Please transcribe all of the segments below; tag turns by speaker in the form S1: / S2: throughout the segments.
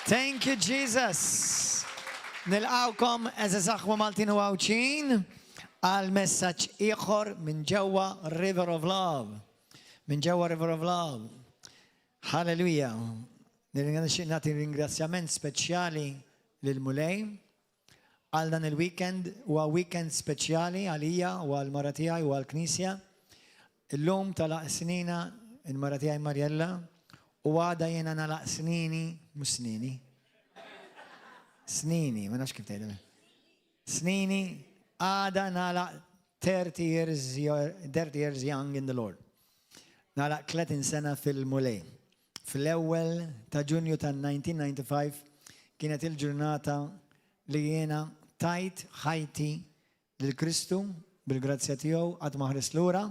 S1: Thank you, Jesus. نلقاكم إذا Maltin u għawċin għal messaġġ ieħor minn ġewwa River of Love. Minn ġewwa River of Love. Halleluja. Nagħti ringrazzjament speċjali lil Mulej għal dan il-weekend huwa weekend speċjali għalija u għal mara tiegħi u għal Knisja. Illum talaq snina il-mara tiegħi Marjella u għada jena nalaq snini, mux snini. Snini, ma nafx kif tgħidha. Snini, għada nalaq 30 years young in the Lord. Nalaq 30 sena fil-Mulej. Fil-ewwel ta' Ġunju ta' 1995 kienet il-ġurnata li jena tajt ħajti lil Kristu bil-grazzja tiegħu qatt ma ħares lura.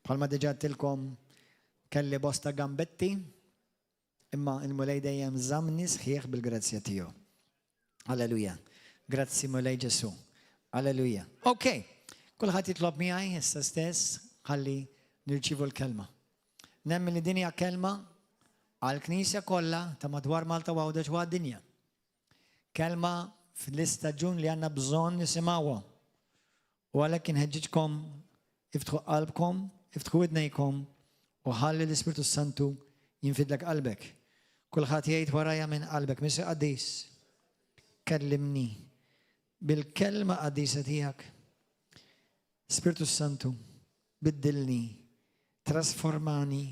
S1: Bħalma diġà tilkom kelli bosta gambetti, imma il-Mulej dejjem żammni sħiħ bil-grazzja tiegħu. Alleluja. Grazzi Mulej Ġesu. Alleluja. Okay. Kulħadd jitlob miegħi issa stess ħalli nirċievu l-kelma. Nemmen li din hija kelma għall-Knisja kollha ta' madwar Malta u għawdex u għad-dinja. Kelma fl-istaġun li għandna bżonn nisimgħuha. U għalhekk inħeġġiġkom iftħu qalbkom, iftħu idnejkom u ħalli l-Ispiritu Santu jinfidlek qalbek. Kulħadd jgħid warajja minn qalbek, Mr. Qaddis, kellimni bil-kelma qaddisa tiegħek. Spiritu Santu, biddilni, trasformani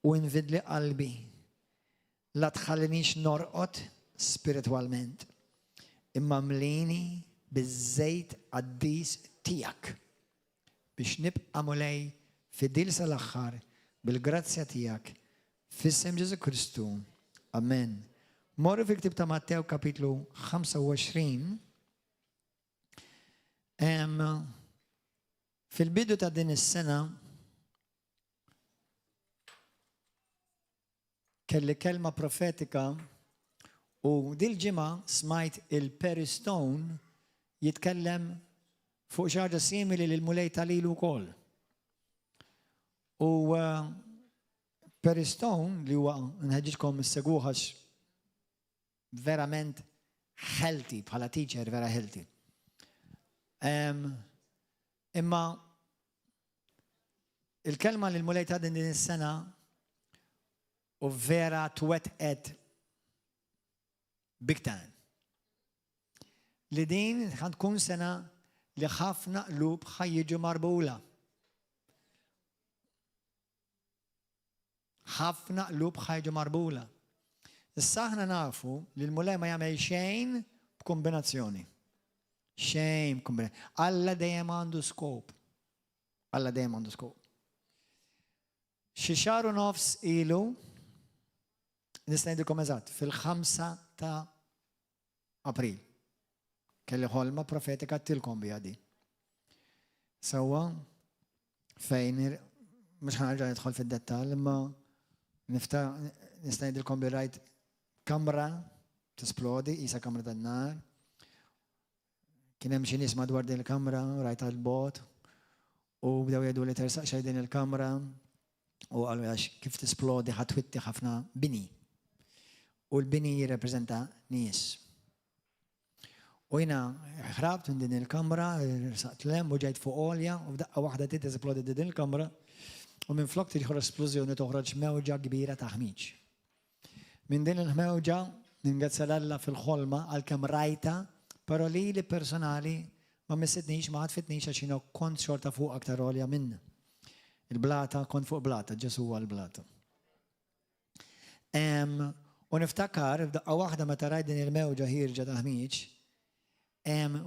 S1: u infidli qalbi. La tħallinix norqod spiritualment, imma mlini biż-żejt qaddis tiegħek biex nibqa' Mulej fidil sal-aħħar bil-grazzja tiegħek f'isem Ġesu Kristu. Amen. Morru fil-ktib ta' Mattew kapitlu 25. Fil-bidu ta' din is-sena kelli kelma profetika u dil-ġimgħa smajt il-Perry Stone jitkellem fuq xi ħaġa simili lil Mulej talilu wkoll. U Perry Stone li huwa nħeġġitkom isseguħax verament healthy, bħala teacher vera healthy. Imma il-kelma li l-Mulej ta' din is-sena u vera twetqet big time. Li din tkun sena li ħafna qlub ħajjiġu marbula. ħafna qlub ħajġu marbula. Issa aħna nafu li l-Mulej ma jagħmel xejn b'kombinazzjoni. Xejn b'kombinazzjoni. Alla dejjem għandu skop. Alla dejjem għandu skop. Xi xahar u nofs ilu nista' ngħidilkom eżatt fil-5 ta' April. Kelli ħolma profetika tilkom biha di. Sewwa fejn mhux ħanarġa' nidħol fid-dettall imma nista' ngħidilkom li rajt kamra tisplodi, qisha kamra tan-nar. Kien hemm xi nies madwar din il-kamra, rajtha l-bogħod u bdew jgħidu li tersaq xejn din il-kamra u qalu għax kif tisplodi ħatwitti ħafna bini. U l-bini jirrepreżenta nies. U jiena ħrabt minn din il-kamra, saqt lem u ġejt fuq olja u f'daqqa waħda tisplodi din il-kamra. U minn flok tidħol esplużjoni toħroġ mewġa kbira ta' ħmiġ. Minn din il-mewġa ningrazzja fil-ħolma għalkemm rajta, però li personali ma missitnix, ma ħadfitnix għax jiena kont xorta fuq aktar għolja minna. Il-blata, kont fuq blata, Ġesu huwa l-blata. U niftakar, f'daqqa waħda meta rajt din il-mewġa ħirġa ta' ħmiġ,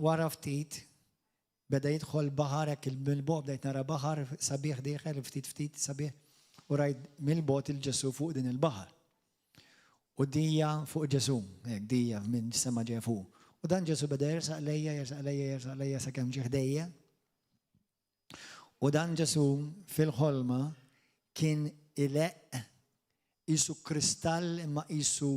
S1: wara ftit beda jidħol baħar hekk il-bot bdejt nara baħar sabiħ dieħel ftit sabiħ u rajt mill-bot il-Ġesu fuq din il-baħar. U dija fuq Ġesu, hekk dija minn sema ġej fuq. U dan Ġesu beda jersaq lejja sakemm ġie ħdejja. U dan Ġesu fil-ħolma kien ileq qisu kristall imma qisu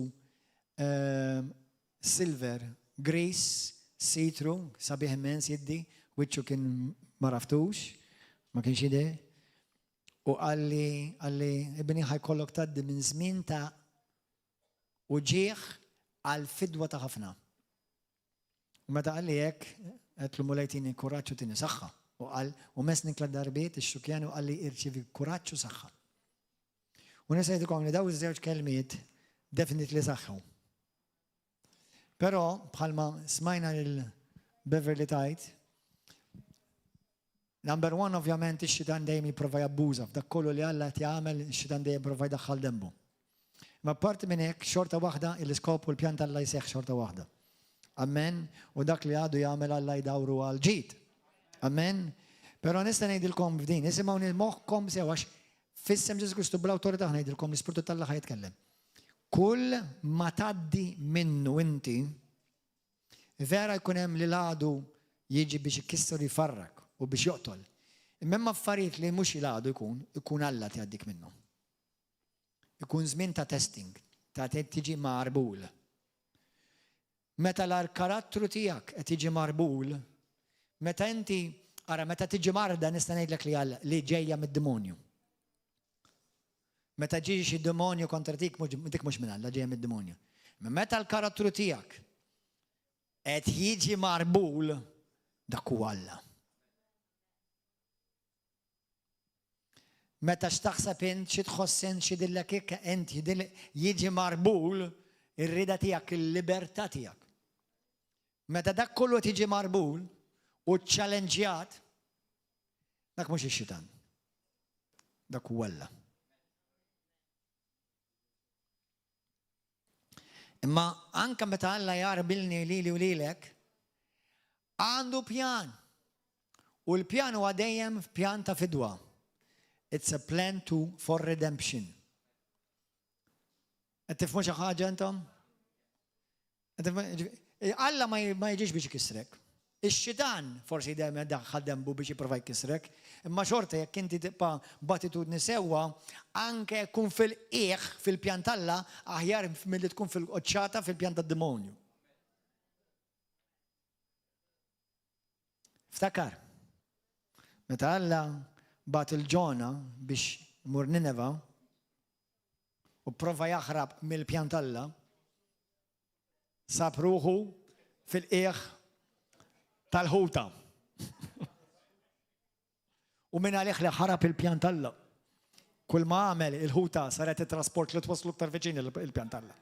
S1: silver, grace, sitru, sabiħ immens jiddi, wiċċu kien ma raftux, ma kienx jidher. U għalli ibni ħajkollok tgħaddi minn żmien ta' u ġieħ għal fidwa ta' ħafna. U meta qal li hekk qed lu mulej tieni kuraġġ u tieni saħħa. U qal u messni kla darbiet ix-xukjan u qal li irċievi kuraġġ u saħħa. U nista' jgħidilkom li daw iż-żewġ kelmiet definitely saħħu. Però bħalma smajna lil Beverly tajt, number one ovvjament ix-xitan dejjem jipprova jabbuża f'dak kollu li Alla qed jagħmel, ix-xitan dejjem jipprova jdaħħal dembu. Ma parti minn hekk xorta waħda l-iskop u l-pjan tal-Alla jseħħ xorta waħda. Amen. U dak li għadu jagħmel Alla jdawru għal ġid. Amen. Però nista' ngħidilkom f'din, isimgħu moħħkom sew għax fissem Ġesu Kristu bl-awtorità ngħidilkom l-Ispirtu tal-Alla ħajitkellem. Kull ma tgħaddi minnu inti vera jkun hemm li l-għadu jiġi biex ikkisser jifarrak u biex joqtol. Imma affarijiet li mhux il-għadu ikun Alla tgħaddik minnu. Ikun żmien ta' testing, ta' tiġi marbul. Meta l-karattru tiegħek qed tiġi marbul, meta inti meta tiġi marda nista' ngħidlek li ġejja mid-demonju. Meta ġiex xi demonju kontra dik mhux minn Alla ġejja mid-demonju. Meta l-karattru tiegħek qed jiġi marbul dak huwa Alla. Meta x'taħseb int xi tħoss int xi dillek hekk int jiġi marbul ir-rida tiegħek, il-libertà tiegħek. Meta dak kollu tiġi marbul u ċċalenġjat, dak mhux ix-xitan. Dak huwa Alla. Imma anke meta Alla jarbilni lili u lilek, għandu pjan. U l-pjan huwa dejjem pjan ta' fidwa. It's a plan for redemption. Qed tifhmu xi ħaġa intom? Alla ma jiġix biex ikissrek. Ix-xitan forsi dejjem daħħal dembu biex jipprova jkissrek, imma xorta jekk inti tibqa' b'attitudni sewwa, anke jkun fil-qiegħ fil-pjan tal-Alla aħjar milli tkun fil-qoċċata fil-pjan tad-demonju. Ftakar, meta Alla bat il-Ġona biex mur Nineva u prova jaħrab mill-pjan tal-Alla, sab ruħu fil-qiegħ tal-ħuta. U minn għalih li ħarab il-pjan tal-Alla. Kull ma għamel il-ħuta saret it-trasport li twaslu ktar viċin il-pjan tal-Alla.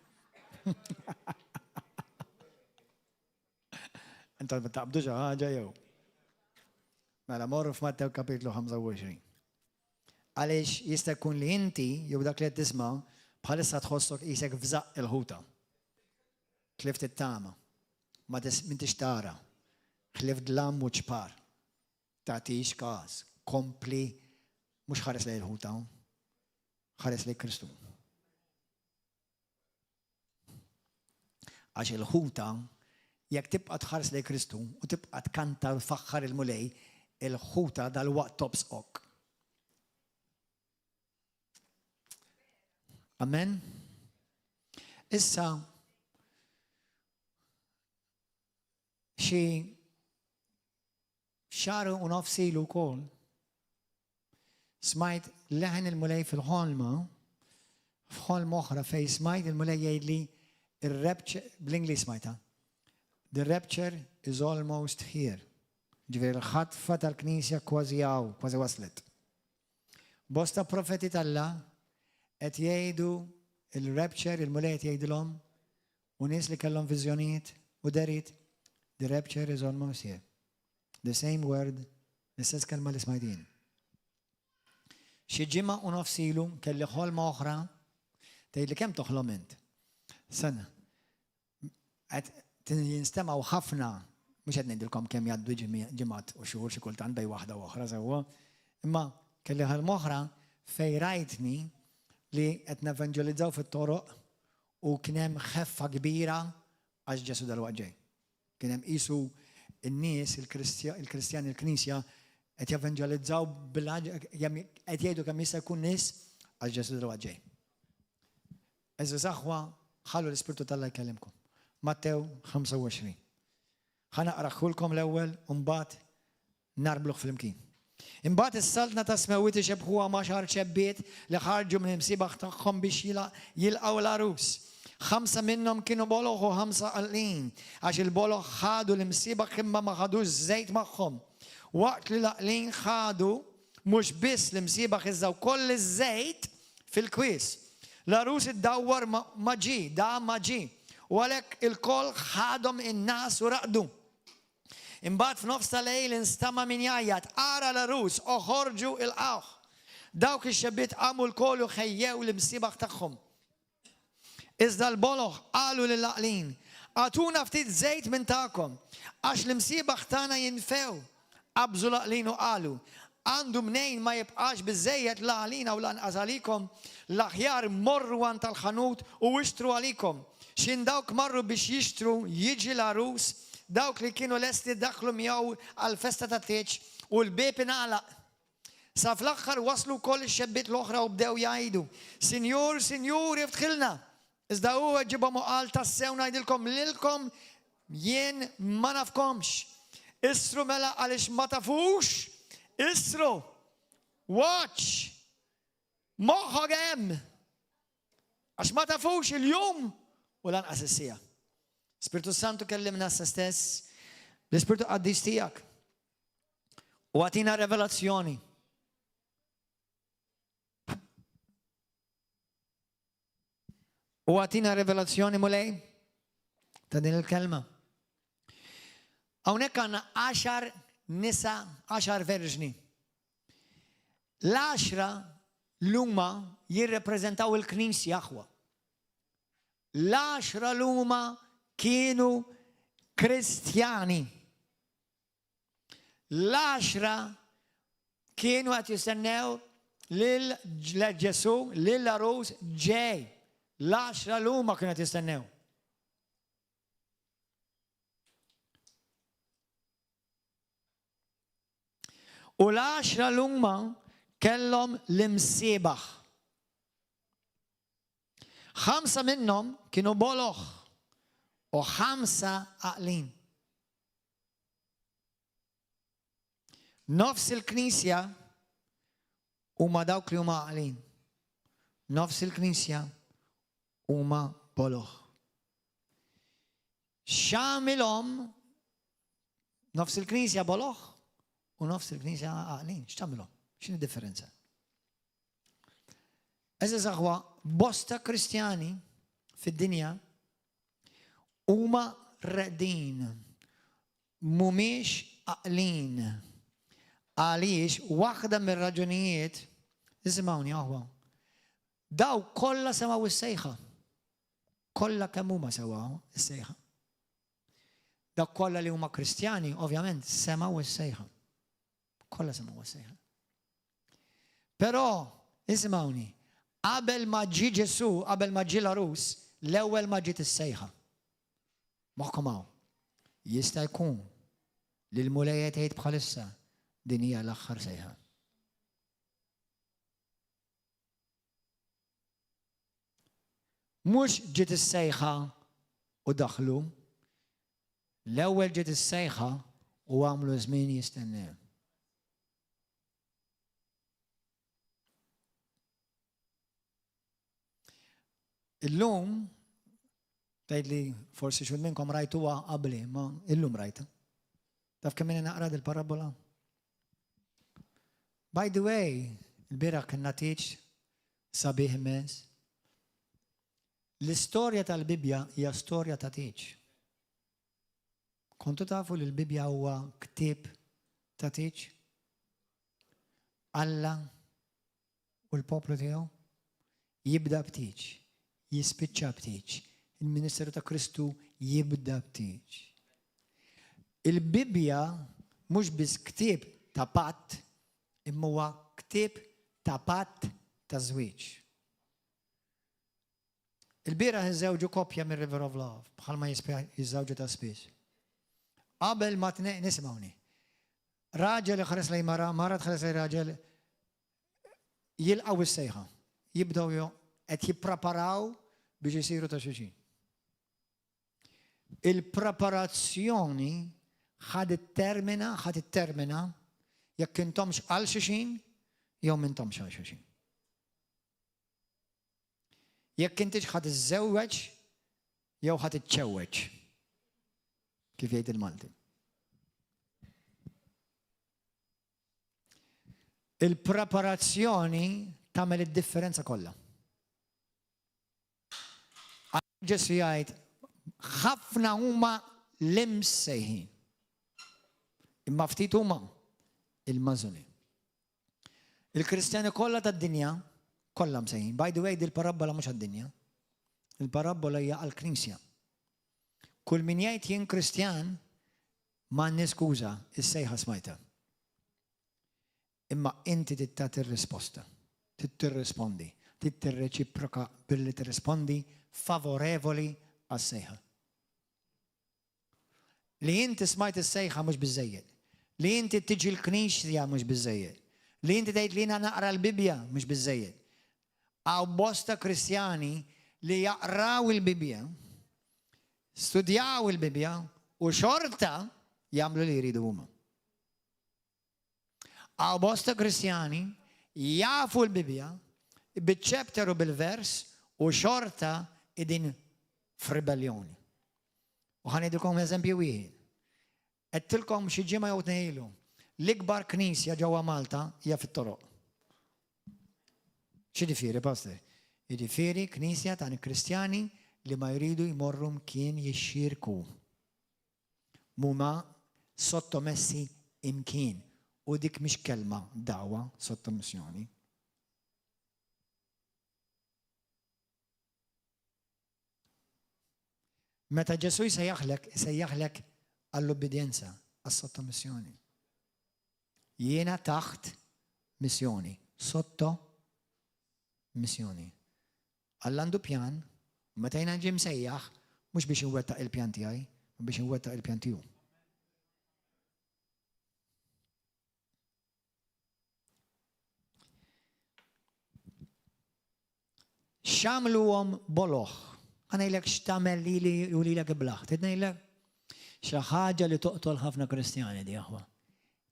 S1: Inta taqbdu xi ħaġa jew. Mela morru f'Mattew kapitlu 25. Għaliex jista' jkun li inti jew dak li qed tisma' bħalissa tħossok qisek f'żaq il-ħuta. Tlift it-tama, ma m'intix tara, tlift dlam u ċpar. Tagħtix każ, kompli mhux ħares lejn il-ħuta, ħares lejn Kristu. Għax il-ħuta jekk tibqa' tħares lejn Kristu u tibqa' tkanta u tfaħħar il-mulej, il-ħuta dal-waqt tobsqok. Amen? Issa, xi xahar u nofs ilu wkoll smajt leħen il-mulej fil-ħolma, f'ħolma oħra fejn smajt il-mulej jgħidli ir-rapture bl-Ingliż smajtha. The rapture is almost here. Ġifieri l-ħatfa tal-Knisja kważi hawn, kważi waslet. Bosta profeti tal-Alla qed jgħidu il-rapture, il-mulej qed jgħidilhom u nies li kellhom viżjonijiet u derit, the rapture is almost here. The same word, l-istess kelma li smajtin. Xi ġimgħa u nofs ilu kelli ħolma oħra tgħidli kemm toħlom int. Sena. Qed jinstemaw ħafna, mhux qed ngħidilkom kemm jgħaddu ġimgħat u xhur xi kultant bej waħda u oħra sewwa, imma kelli ħolma oħra fejn rajtni li qed nevanġelizzaw fit-toroq u kien hemm ħeffa kbira għax Ġesu dalwaqt ġej. Kien hemm qisu n-nies il-Kristjani il-Knisja qed jevanġelizzaw qed jgħidu kemm jista' jkun nies għax Ġesu dalwaqt ġej. Eżda saħwa ħallu l-Ispirtu tal-Alla jkellimkom. Mattew 25. Ħanaqraħulkom l-ewwel u mbagħad narbluh fl-imkien. Imbagħad is-saltna ta' smewwiet ixebħuha ma' xar ċebbiet li ħarġu minn imsibaħ tagħhom biex jilqgħu l-arus. 5 منهم كانوا بلغ و5 قلقين عشان البلغ خدوا المصيبة كما ما خدوش زيت معهم. وقت القلقين خدوا مش بس المصيبة خزوا كل الزيت في الكويس. العروس تدور ما جي دا ما جي ولك الكل خدم الناس ورقدوا. إنبات في نفس الليل انستمع من يايات أرى العروس أخرجوا الأخ داوك الشبيت قاموا الكل وخيّوا المصيبة تاعهم. إذا البلغ قالوا للقلين أعطونا فتيت زيت من تاعكم عش المصيبة اختانا ينفعوا. أبزوا القلين وقالوا عنده منين ما يبقاش بالزيت لا علينا ولا عليكم. الأخيار مروا عند الخانوت واشتروا عليكم. شين داوك مروا باش يشتروا يجي العروس داوك اللي كانوا لسه دخلوا مياو الفستة تاتيتش والبيب انعلق. صاف الاخر وصلوا كل الشبيت الاخرى وبداوا يعيدوا سنيور سنيور يفتخلنا. إذا هو جبا مقال تساونا يدلكم للكم ين ما نفكمش. اسروا ملا عليش ما تفوش. اسروا واتش ما هجام عش ما تفوش اليوم ولن أساسية. Spirito Santo كلمنا سستس بالسبيرتو أديستياك واتينا ريفيلاسيوني. واتينا ريفيلاسيوني مولاي تدين الكلمة. هناك كان 10 نساء 10 فيرجني. ال10 لوما يريبريزنتاو الكنيسة يخوة. ال10 لوما كانوا كريستياني. ال10 كانوا يستناو للجسو للعروس جاي. ال10 لوما كانوا يستناو. وال10 لوما كلهم المسيبخ. 5 منهم كانوا بلغ و5 عقلين. نفس الكنيسة وما داوك اليوم عقلين. نفس الكنيسة وما بلغ. شاملهم نفس الكنيسة بلغ ونفس الكنيسة عقلين. ايش تعملهم؟ شنو الديفرنسة؟ إذا أخوة بوستا كريستياني في الدنيا وما ردين مميش عقلين. عليش واحدة من الرجونيات اسمعوني أخوة داو كل سماو السيخة كل كموما سواو السيخة. دا كل اللي هما كريستياني ovviamente سماو السيخة كل سماو السيخة. però اسمعوني قبل ما جي جسو قبل ما جي العروس الأول ما جيت السيخة محكمة يستا يكون للمولايات هيت بخلصة دنيا الأخر سيها. مش جيت السيخة ودخلوا الأول جيت السيخة وعملوا زمين يستنى. اللوم تايد لي فورسي شو منكم رايتوها قبلي ما اللوم رايتها. تعرف كم أنا أقرأ البارابولا؟ باي ذا واي البارح كنا تيجي صبيح ماس. الستوريا تاع البيبيا هي ستوريا تاع تيجي. كنتوا تعرفوا البيبيا هو كتاب تاع تيجي؟ الله والبوبلو تاعو يبدأ بتيجي يسبتشا بتيجي. المنستر تاع كريستو يبدأ بتيجي. البيبيا مش بس كتاب تاع بات إما هو كتاب تاع بات تزويج. البيرة يتزوجوا كوبيا من ريفر اوف لاف بخل ما يتزوجوا تاع سبيس. قبل ما نسمعوني راجل يخلص لي مرة مرة تخلص لي راجل يلقوا السيخة يبدأوا يبرابراو باش يصيروا تشوشين. البرابراسيوني خدت ترمنا يك انتمش علششين يوم انتمش علششين. يك انتش خد الزوج jew ħadd iċċewweġ. Kif jgħid il-Malti. Il-preparazzjoni tagħmel id-differenza kollha. Ġesu jgħid ħafna huma l-imsejħin. Imma ftit huma il-mażuni. Il-Kristjani kollha tad-dinja kollha msejħin. By the way, il-parabola mhux għad-dinja. Il-parabola hija għall-Knisja. Kull min jgħid jien Kristjan m'għandni skuża, is-sejħa smajta. Imma inti tittat ir-risposta. Tirrispondi. Tirreċiproka billi tirrispondi favorevoli għas-sejħa. Li inti smajt is-sejħa mhux biżżejjed. Li inti tiġi l-Knisja mhux biżżejjed. Li inti tgħid li jiena naqra l-Bibja mhux biżżejjed. Għaw bosta Kristjani li jaqraw il-Bibja, studjaw il-Bibja u xorta jagħmlu li jridu huma. Għaw bosta Kristjani jafu l-Bibja biċ-chapter u bil-vers u xorta idin f'ribelljoni. U ħanidilkom eżempju wieħed. Qedtilkom xi ġimgħa jew tnejlu. L-ikbar knisja ġewwa Malta hija fit-toroq. X'jiġifieri, pastor? Jiġifieri knisja ta' Kristjani li ma jridu jmorru mkien jixxierku. Huma sottomessi imkien. U dik mhix kelma dawwa sottomissjoni. Meta Ġesu jsejjaħlek għall-obbedjenza, għas-sottomissjoni. Jiena taħt missjoni, sotto missjoni. Għallandu pjan, meta jiena ġim sejjaħ, mhux biex inwettaq il-pjan tiegħi, ma biex inwettaq il-pjan tiegħu. X'għamluhom boloħ. Għanajlek x'tamel li u lilek iblaħ. Tidnejlek xi ħaġa li toqtol ħafna Kristjani di aħwa.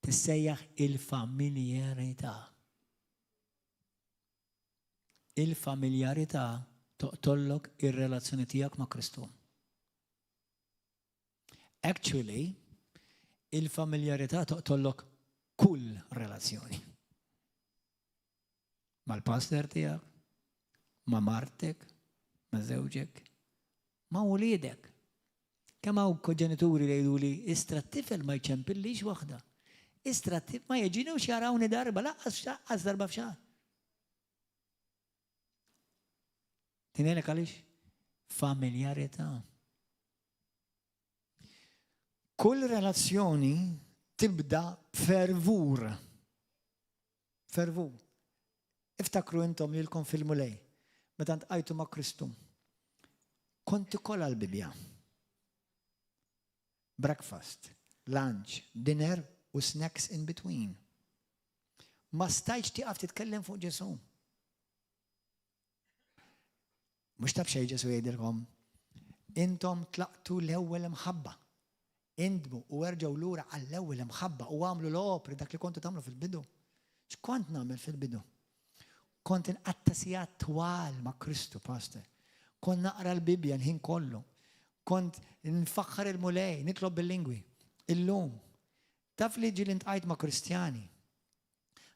S1: Tissejjaħ il-familjarità. Il-familjarità toqtollok ir-relazzjoni tiegħek ma' Kristu. Actually, il-familjarità toqtollok kull relazzjoni. Mal-pastor tiegħek, ma' martek, ma' żewġek, ma' wliedek. Kemm hawn koġenituri li jgħidu li istra t-tifel ma jċempillix waħda. Istra t-tifel ma jiġinux jarawni darba, laqqas darba f'xahar. Tinelek għaliex? Familjarità. Kull relazzjoni tibda b'fervur. Fervur. Iftakru intom li l-kom fil-mulej. Meta ntqajtu ma' Kristu. Konti kollha l-Bibja. Breakfast, lunch, dinner u snacks in between. Ma stajtx tieqaf titkellem fuq Ġesu. Mhux taf xejn Ġesu jgħidilkom. Intom tlaqtu l-ewwel imħabba. Indmu u erġgħu lura għall-ewwel imħabba u għamlu l-opri dak li kontu tagħmlu fil-bidu. X'kont nagħmel fil-bidu? Kont inqatta sigħat twal ma' Kristu, pastor. Kont naqra l-Bibja l-ħin kollu. Kont nfaħħar il-mulej, nitlob bil-lingwi. Illum. Taf li ġili ntqajt ma' Kristjani.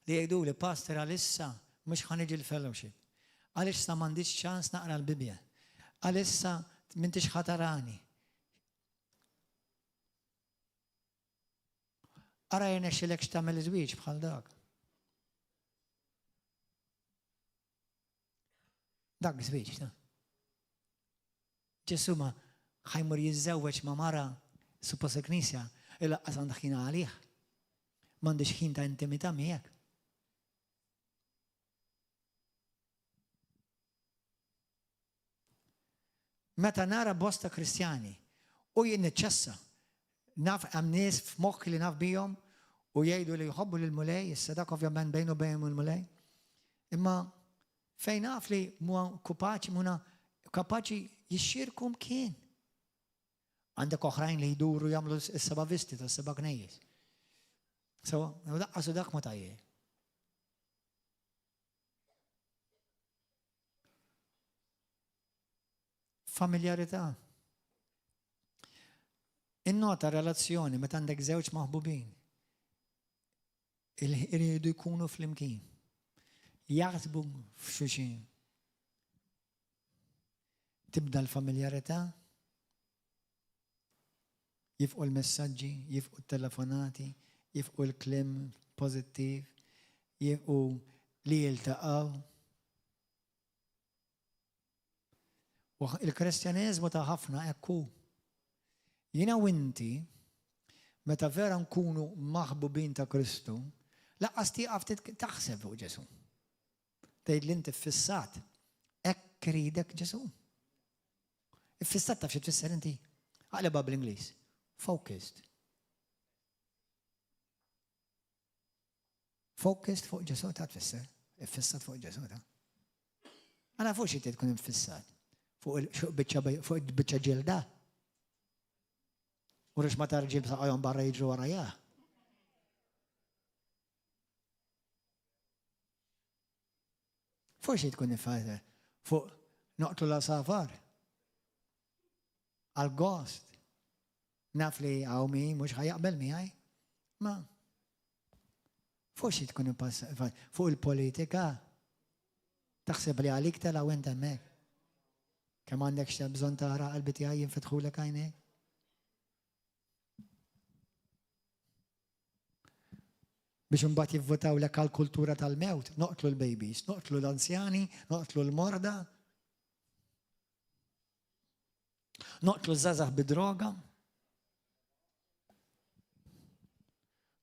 S1: Li jgħidu li pastor għalissa mhux ħaniġi l-fellowship. Għalissa m'għandix ċans naqra l-Bibja. Għalissa m'intix ħatarani. Ara jirnexxilek x'tagħmel iżwieġ bħal dak. Dak żwieġ, da. Ġesu ma ħajmur jiżżewweġ ma' mara suppost il-Knisja ilaqqas għandha ħin għalih. M'għandix ħin ta' intimità miegħek. Meta nara bosta Kristjani u jien niċċessa naf hemm nies f'moħħi li naf bihom u jgħidu li jħobbu lill-mulej, issa dak ovvjament bejn u bejn il-mulej. Imma fejn naf li kapaċi jixxierku mkien. Għandek oħrajn li jduru jagħmlu s-seba' visti ta' s-seba' knejjes. So, daqqasu dak ma tajjeb. Familjarità. In-nota relazzjoni meta għandek żewġ maħbubin. Iridu jkunu flimkien. Jaħsbu f'xulxin. Tibda l-familjarità, jifqu l-messaġġi, jifqu t-telefonati, jifqu l-klim pozittiv, jifqu li jiltaqgħu. Il-Kristjaneżmu ta' ħafna hekk hu. Jiena u inti, meta vera nkunu maħbubin ta' Kristu, laqqas tieqaf taħseb fuq Ġesu. Tgħid li inti ffissat, hekk ridek Ġesu. Iffissat taf xi tfisser inti? Aqlebha bl-Ingliż. Focused. Focused fuq Ġesu ta' tfisser. Iffissat fuq Ġesu ta'. Għana fuq xi tkun iffissat. Fuq biċċa ġilda. U rix ma tarġil b'saqajhom barra jiġru warajja. Fuq xi tkun iffissat. Fuq noqtu la safar. Għal-gost. Naf li għaw mi mux ħajaqbel mi għaj. Ma. Fuq xi tkun iffissat. Fuq il-politika. Taħseb li għalik tela u enta mek. Kemm għandek xi bżonn tara qalbi tiegħi jinfetħulek għajnejk? Biex imbagħad jivvotaw lek għall-kultura tal-mewt, noqtlu l-babies, noqtlu l-anzjani, noqtlu l-morda, noqtlu żgħażagħ bid-droga,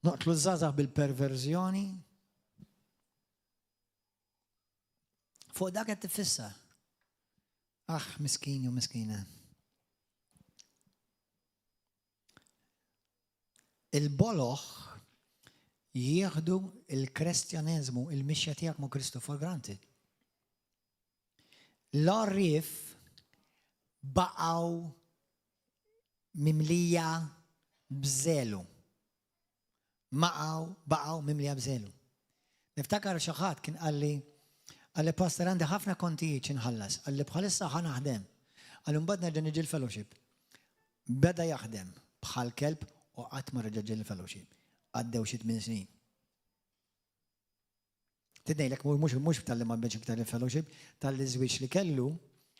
S1: noqtlu żgħażagħ bil-perverżjoni. Fuq dak qed tifissa. Miskini u miskina. Il-boloħ jieħdu il-kristjaneżmu, il-mixja tiegħek ma' Kristu for granted. L-arrif baqgħu mimlija bżelu. Baqgħu mimlija bżelu. Niftakar xi ħadd kien qalli pastor għandi ħafna kontijiet inħallas, għalli bħalissa ħa naħdem. Għalli mbagħad nerġa' niġi l-fellowship. Beda jaħdem bħal kelb u qatt ma reġa' ġi l-fellowship. Għaddew xi 8 snin. Tidnejlek mhux tal-li ma biex iktar il-fellowship, tal-żwieġ li kellu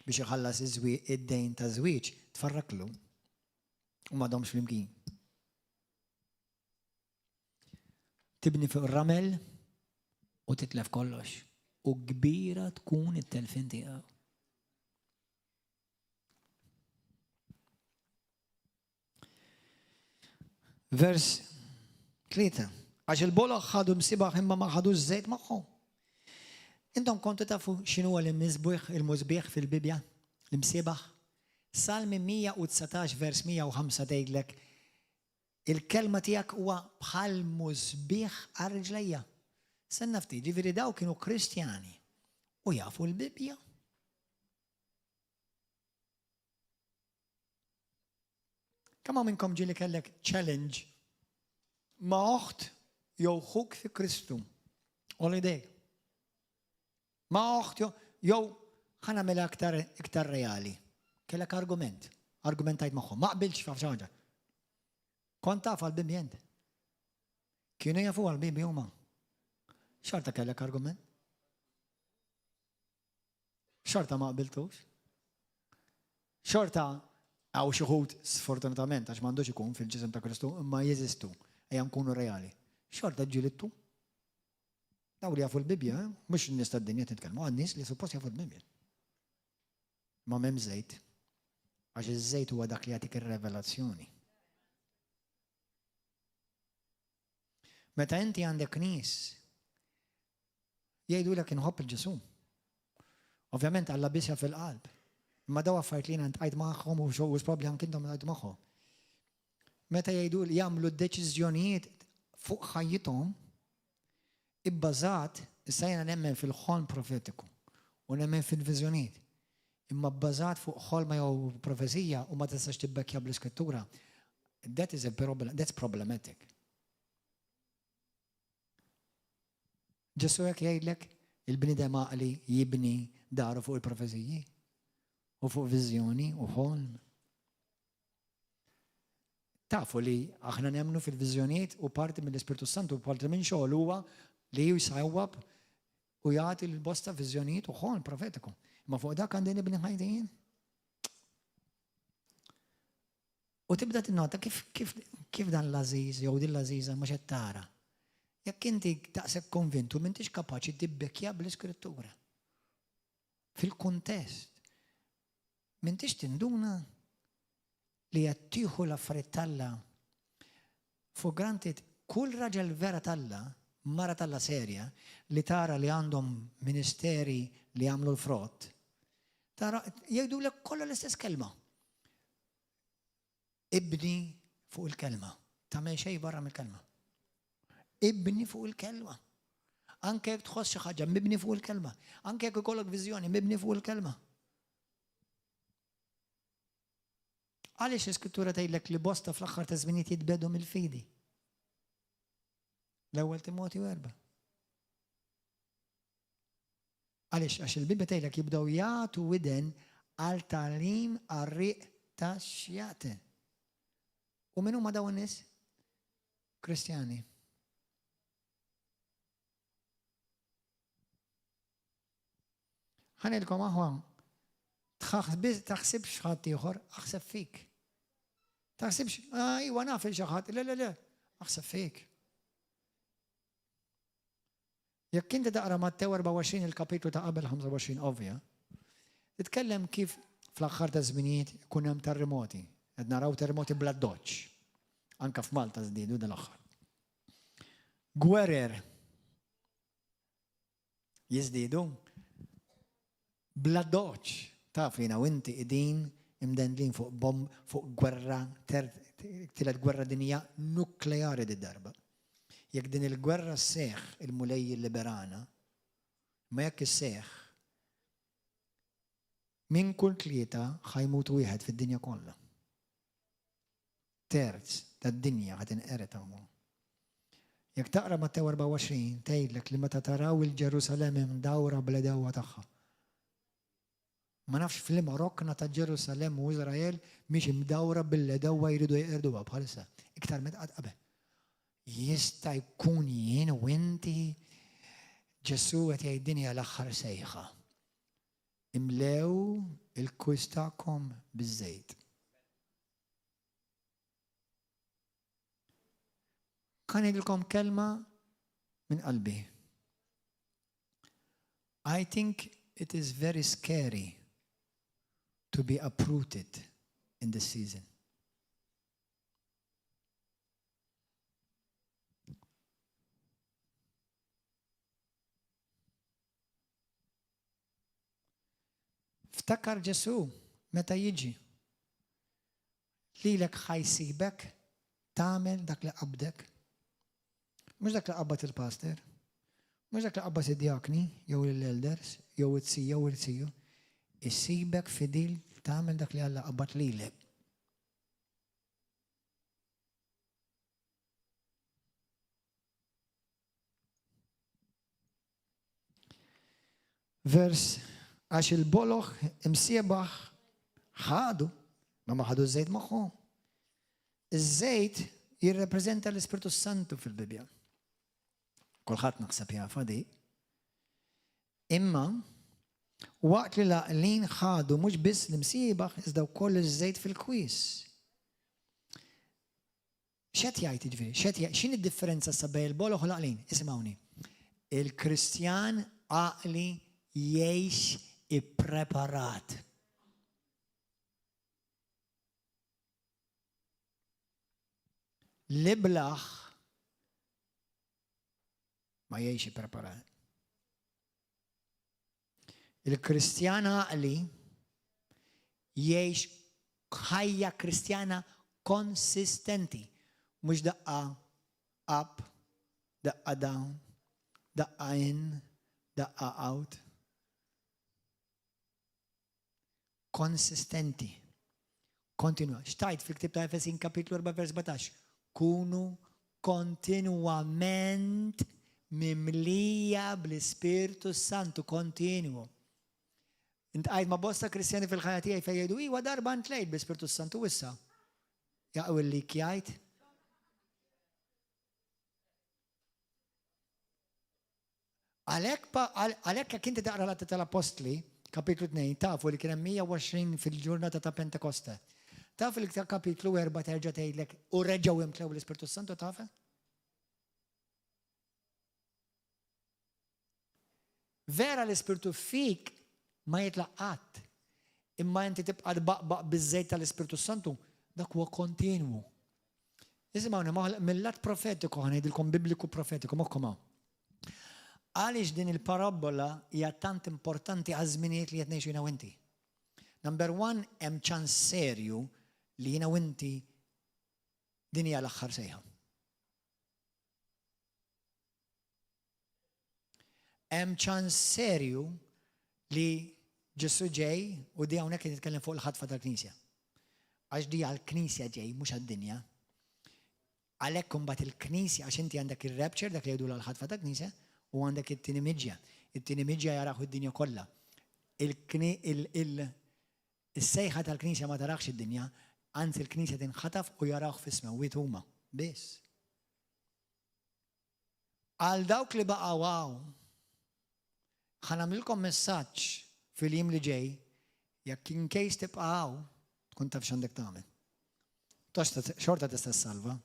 S1: biex iħallas id-dejn ta' żwieġ tfarraklu u m'għadhomx flimkien. Tibni fuq ir-ramel u titlef kollox. U kbira tkun it-telfin tiegħu. Vers 3. Għax il-boloħ ħadu msibaħ imma ma ħadux żejt magħhom. Intom kontu tafu x'inhu il-mużbieħ fil-Bibja? L-imsibaħ? Salmi 119 vers 105 tgħidlek il-kelma tiegħek huwa bħal mużbieħ għar-riġlejja. Senna ftit, ġifieri daw kienu Kristjani u jafu l-Bibja. Kemm minnkom ġieli kellek challenge ma' oħt jew ħuk fi Kristu. Holiday. Ma' oħt jew ħa nagħmilha iktar reali. Kellek argumentajt magħhom, ma qbilx f'xi ħaġa. Kont taf għall-Bibja int. Kienu jafu għall-Bibja huma. Xorta kellek argument? Xorta ma qbiltux? Xorta għaw xi ħud sfortunatament għax m'għandux ikun fil-ġisem ta' Kristu imma jeżistu ejja nkunu reali. Xorta ġilittu? Daw li jafu l-Bibja, mhux n-nies tad-dinja titkellmu, għan-nies li suppost jafu l-Bibja. Ma m'hemm żejt. Għax iż-żejt huwa dak li jagħtik ir-revelazzjoni. Meta inti għandek nies jgħidulek inħobb il-Ġesu. Ovvjament Alla bisja fil-qalb. Imma daw affarijiet li jiena ntqajt magħhom u xogħol probabbli anke intom ngħid magħhom. Meta jgħidu li jagħmlu d-deċiżjonijiet fuq ħajjithom ibbażat issa jiena nemmen fil-ħolm profetiku u nemmen fil-viżjonijiet. Imma bbażat fuq ħolma jew profezija u ma tistax tibbekkja bl-iskrittura. That's problematic. Ġesu jekk jgħidlek il-bniedem għaqli jibni daru fuq il-profeziji u fuq viżjoni u ħolm. tafu li aħna nemmnu fil-viżjonijiet u parti mill-Ispirtu Santu u parti minn xogħol huwa li jsawwab u jagħti l-bosta viżjonijiet u xogħol profetiku. Ma fuq dak għandi nibni ħajtin. U tibda tinnota kif dan l-Aziz jew din l-Aziza mhux qed tara. Jekk inti taqseb konvintu m'intix kapaċi tibbekja bl-Iskrittura. Fil-kuntest. M'intix tinduna li qed tieħu l-affarijiet Alla. For granted, kull raġel vera Alla, mara Alla serja, li tara li għandhom ministeri li għamlu l-frott, tara jgħidulek kollha l-istess kelma. Ibni fuq il-kelma. Tagħmel xejn barra mill-kelma. Ibni fuq il-kelma. Anke jekk tħoss xi ħaġa mibni fuq il-kelma. Anke jekk ikollok viżjoni mibni fuq il-kelma. Għaliex l-Iskrittura tgħidlek li bosta fl-aħħar ta' żminijiet jitbedu mill-fidi? L-ewwel Timotju 4. Għaliex għax il-Bibja tgħidlek jibdew jagħtu widen għal tagħlim għar-riq tax-xjagħti. U min huma dawn in-nies? Kristjani. Ħanilkom aħwan, taħsibx ħadd ieħor, aħseb fik. Taħsibx, iwa naf xi ħadd, le, aħseb fik. Jekk inti taqra Mattew 24 il-kapitlu ta' qabel 25 ovvja, titkellem kif fl-aħħar ta' żminijiet ikun hemm terremoti. Qed naraw terremoti bla doċċ. Anke f'Malta żdiedu dal-aħħar. Gwerer jiżdiedu bla doċċ. Taf li u inti qegħdin imdendlin fuq gwerra, tielet gwerra dinja nukleari darba. Jekk din il-gwerra sseħħ il-mulejji liberana, ma jekk isseħħ min kull tlieta ħajmut wieħed fid-dinja kollha. Terz tad-dinja ħad inqeret hawn. Jekk taqra Mattew 24 tgħidlek li meta taraw il-Ġerusalemm imdawra bla dewwa tagħha. Ma nafx fil-liema rokna ta' Ġerusalem u Iżrael mhix imdawra bil-dewwa jridu jqerduha bħalissa. Iktar meta qatt qabel. Jista' jkun jien u inti Ġesu qed jgħidilni l-aħħar sejħa. Imlew il-kwis tagħkom biż-żejt. Kan jgħidilkom kelma minn qalbi. I think it is very scary to be uprooted in this season. Ftakar Ġesu meta jiġi lilek ħajsibek tagħmel dak li qabdek. Mhux dak li qabad il-pastor, mhux dak li qabad id-djakni jew l-elders jew it-sija jew il-siju. Isibek fidil tagħmel dak li Alla qabad lilek. Vers għax il-boloħ imsiebaħ ħadu, ma ħadu żejt magħhom. Iż-żejt jirrepreżenta l-Ispirtu Santu fil-Bibja. Kulħadd naħseb jafa di. Imma waqt li laqlin ħadu mhux biss l-imsiebaħ iżda wkoll iż-żejt fil-kwis. X'qed jgħid jiġifieri? X'inhi d-differenza sa bejn il-boloħ u laqlin? Isimgħuni. Il-Kristjan għaqli jgħix ippreparat. L-iblaħ ma jgħix ippreparat. Il-Kristjan għaqli jgħix ħajja Kristjana konsistenti. Mhux daqqa up, daqqa down, daqqa in, daqqa out. Konsistenti. Kontinua. Xtajt fil-ktib ta' Efesin kapitlu 4 vers 17. Kunu kontinuament mimlija bl-Ispirtu Santu. Kontinuo. Int għajd ma bosta kristjani fil-ħajja tiegħi fejn jgħidu iwa darba ntlejt bl-Ispirtu Santu issa. jaqgħu li jgħid. Għalhekk jekk inti taqra l-Atti tal-Apostli, kapitlu 2, tafu li kien hemm 120 fil-ġurnata ta' Pentekoste. Tafu li kapitlu 4 terġa' tgħidlek u reġgħu jimtlew l-Ispirtu Santu tafu? Vera l-Ispirtu fik ma jitlaq qatt. Imma inti tibqa' tbaqbaq biż-żejt tal-Ispirtu Santu, dak huwa kontinwu. Isimgħuni mill-lat profetiku ħanejdilkom bibliku profetiku moħħkom hawn. Għaliex din il-parabola hija tant importanti għaż-żminijiet li qed ngħixu jiena u inti. Number 1, hemm ċans serju li jiena u inti din hija l-aħħar sejħa. Hemm ċans serju li Ġesu ġej u di hawnhekk qed nitkellem fuq il-ħatfa tal-Knisja. Għax di għall-Knisja ġej mhux għad-dinja. Għalhekk imbagħad il-Knisja għax inti għandek ir-rapture dak li jgħidu l-ħatfa tal-Knisja u għandek it-tieni miġja. It-tieni miġja jaraħu d-dinja kollha. Is-sejħa tal-Knisja ma taraħx id-dinja, anzi l-Knisja tinħataf u jaraħu fis-smawiet huma. Biss. Għal dawk li baqgħu hawn, ħanamlilkom messaġġ fil-jiem li ġej, jekk in case tibqa' hawn, tkun taf x'għandek tagħmel. Xorta tista' ssalva,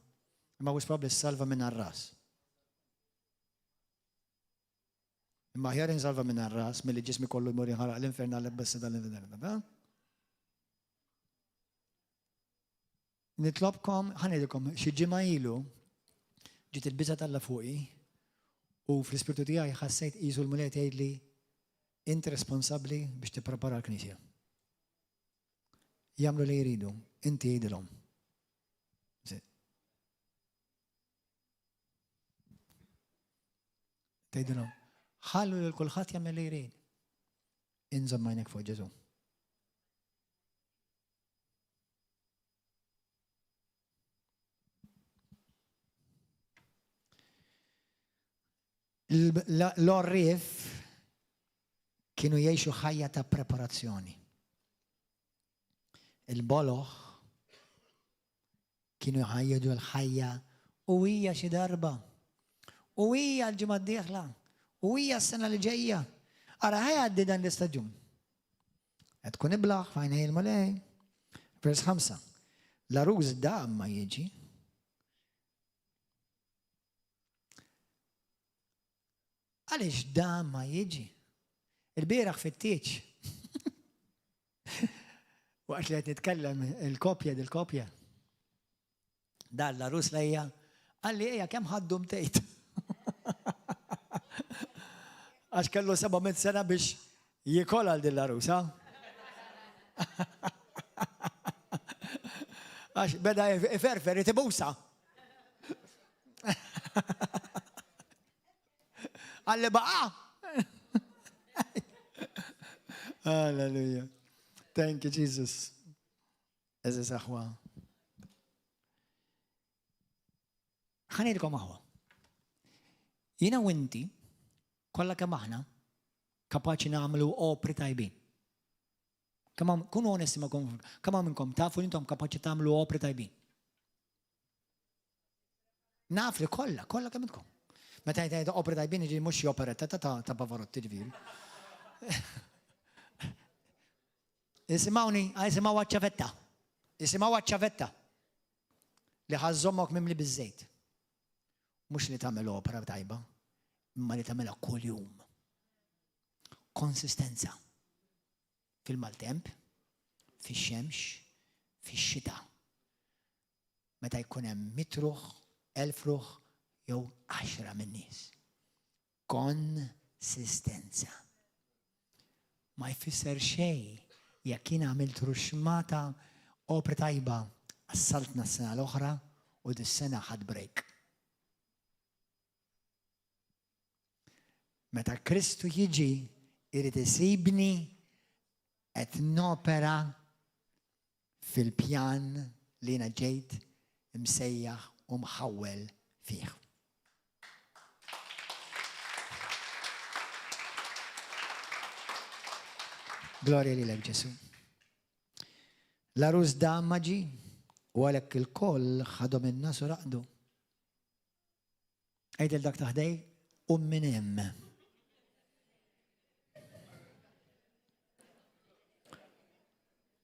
S1: imma wis probabbli ssalva minn ar-ras. Imma ħjar insalva minn ar-ras milli ġismi kollu jmur jinħaraq l-infernal bessa tal-infernal. Nitlobkom, ħanedilkom, xi ġimgħa ilu ġiet il-biża' talla fuqi u fl-ispirtu tiegħi ħassejt qisu l-mulej tgħidli inti responsabbli biex tipprepara l-Knisja. Jagħmlu li jridu, inti jgħidilhom. Tgħidilhom. ħallu lil kulħadd jagħmel li jrid. Inżomm għajnek fuq Ġesu. L-orrif kienu jgħixu ħajja ta' preparazzjoni. Il-boloħ kienu jħajju l-ħajja u hija xi darba. U hija l-ġimgħa d-dieħla. U hija s-sena li ġejja. Ara ħajgħaddi dan l-istaġun. Qed tkun iblaħ fajnej il-mulej. Vers 5. L-aruż dam ma jiġi. Għaliex dam ma jiġi? Il-bieraħ fit-tieċ. Waqt li qed nitkellem il-kopja dil-kopja. Dan l-aruż lejja għalli ejja kemm ħaddum tgħid. Għax kellu 700 sena biex jikol għal din l-aruż, ha? Għax beda iferfer itibusa. Għalli baqa. Hallelujah. Thank you, Jesus. Eżis aħwa. ħanilkom aħwa. Jina u inti, kollha kemm aħna, kapaċi nagħmlu opri tajbin. Kunu onesti ma' kemm minnkom tafu intom kapaċi tagħmlu opri tajbin. Naf li kollha kemm intkom. Meta jgħid opri tajbin jiġi mhux xi operetta ta' Pavarotti ġifieri. Isimgħuni, isimgħu għaċ-ċavetta. Isimgħu għaċ-ċavetta li ħażommok mimli biż-żejt. Mhux li tagħmel opera tajba, imma li tagħmelha kuljum. Konsistenza. Fil-maltemp, fix-xemx, fix-xita. Meta jkun hemm 100 ruħ, 1000 ruħ, jew 10 min-nies. Konsistenza. Ma jfisser xejn jekk jien għamilt ruxmata opera tajba assaltna s-sena l-oħra u dis-sena ħadd break. Meta Kristu jiġi irid isibni qed nopera fil-pjan li jiena ġejt imsejjaħ u mħawwel fih. Gloria lilek Ġesu. L-aruż damma ġi ولك الكل خدوا من الناس ورقدوا. ايدي بدك تهدي قوم نام.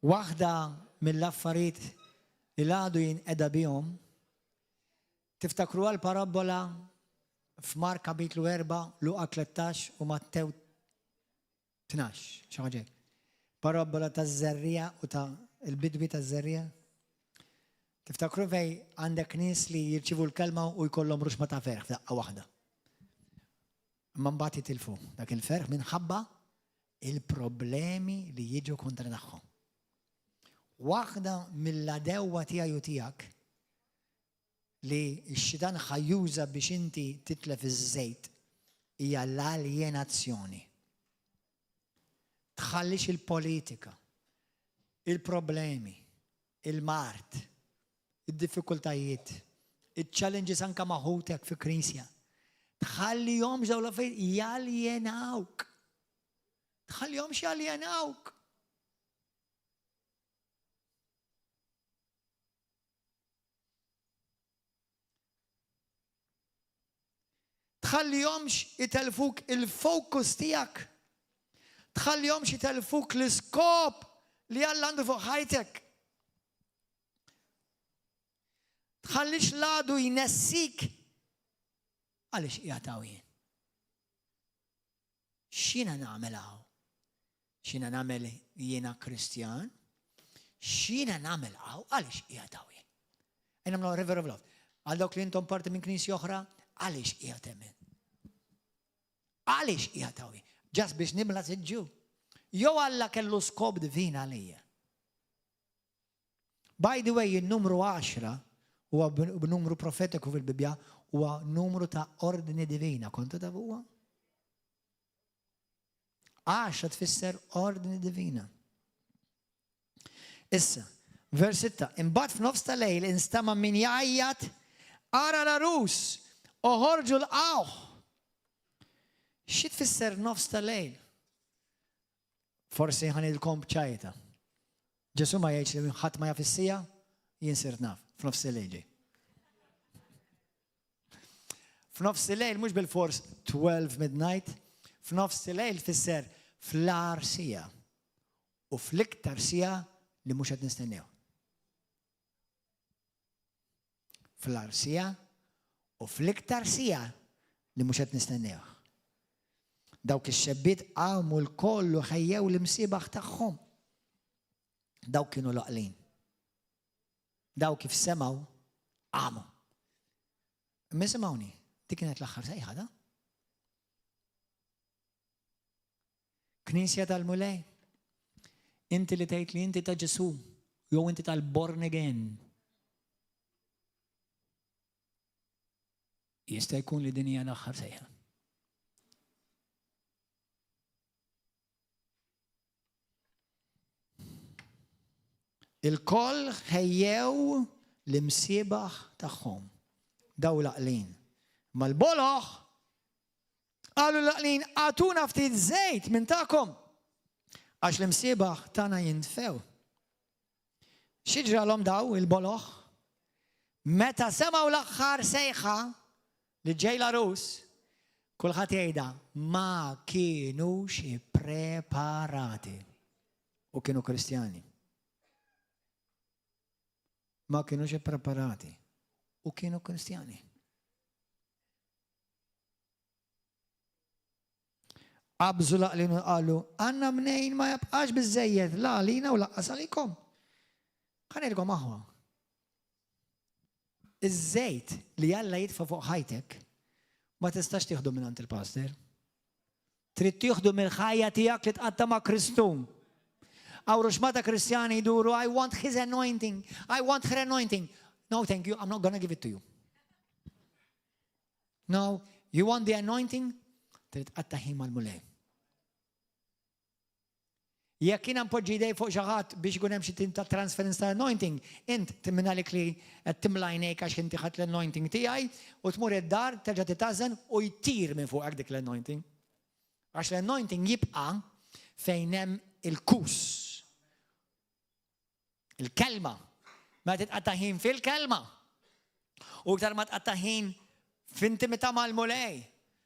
S1: واحدة من الأفاريت اللي قعدوا ينقدى بيهم، تفتكروها البارابولا في مارك كابيتلو 4 لوقا 13 ومتى 12 شو حاجة بارابولا تاع الزرية وتاع البدوي تاع الزرية. تفتكروا في عندك ناس اللي يرتشفوا الكلمة ويقول لهم روش متى فارغ دقة واحدة من بعد يتلفوا، لكن الفارغ من حبة البروبلامي اللي يجوا كونتر نخهم. واحدة من العداوة تياي وتياك اللي الشيطان خيوزة باش انتي تتلف الزيت هي الاليناتسيوني. تخليش البوليتيكا، البروبلامي، المارت، الديفيكولتايات، التشالنجز انك ماهوتك في كنيسة تخليهم جولة في ياليناوك، تخليهمش ياليناوك. تخليهمش يتلفوك الفوكس تياك، تخليهمش يتلفوك السكوب اللي الله عنده فوق حياتك. تخليش لادو ينسيك علاش يعطاوين. شينا نعملها؟ شينا نعمل ينا كريستيان؟ شينا نعملها علاش يعطاوين؟ انا من ريفر اوف لاف عندك كلينتون بارت من كنيسة أخرى علاش يعطاوين؟ علاش يعطاوين؟ جاست باش نملس الجو. يو الله كله سكوب دفين عليا. باي ذا واي النمرو 10 هو بنمرو بروفيتيكو في البيبيا، هو نمرو تاع اوردine ديفينا. كنت تفوق 10 تفسر اوردine ديفينا. اسا فيرس 6 انبات في نفس الليل انستمع من يعيط ارى العروس وهرجوا الاوه. شو تفسر نفس الليل؟ فرسي هني لكم بشايتا جسو ما يجي خط ما يفسيا ينسر ناف في نفس الليل جي في نفس الليل مش بالفورس 12 ميدنايت. في نفس الليل فسر فلارسيا وفلكترسيا اللي مش هتنستناه. فلارسيا وفلكترسيا اللي مش هتنستناه. دوك الشبيت قاموا الكل وخياو المصيبة تاعهم. دوك كانوا لاقلين. دوك في السماء قاموا. ما سمعوني دي كانت الأخر زي هذا. كنيسة المولاي انت اللي تايت لي انت تجسوم يو انت تاع البورن اجين. يستيكون لدنيا الآخر زيها. الكل خياو المصيبة تاعهم. دولة قلين ما البلخ قالوا لقلين اعطونا فتيت زيت من تاعكم عش المصيبة تاعنا ينتفاو. شجرة لهم داو البلخ متى سمعوا الأخر سيخة للجاي العروس كل خطيئة ما كانوش بريباراتي وكانوا كريستياني. ما كانوش بريباراتي وكانوا كريستياني. أبزوا لقلين قالوا أنا منين ما يبقاش بالزيت لا لينا ولا أصليكم. خلينا لكم ما هو الزيت اللي يلا يدفع فوق حياتك ما تستاش تاخده من عند الباستر. تريد تاخده من خياتك لتقدم كريستوم أو رشمة كريستياني يدوروا I want his anointing I want her anointing. No thank you I'm not gonna give it to you. No you want the anointing تريد أتهم الملاك. يكينا نبوجي يدي فوق شغات بيش يقول نمشي ترانسفيرنس anointing انت تمنى لك لي تملى عينيك عشان انت خدت الانوينتنج تياي وتمر الدار ترجع تتأذن ويطير من فوق عندك الانوينتنج عشان الانوينتنج يبقى فينام الكوس الكلمة ما تتقطع ħin fil-kelma. U iktar ma tqatta' ħin f'intimità mal-mulej.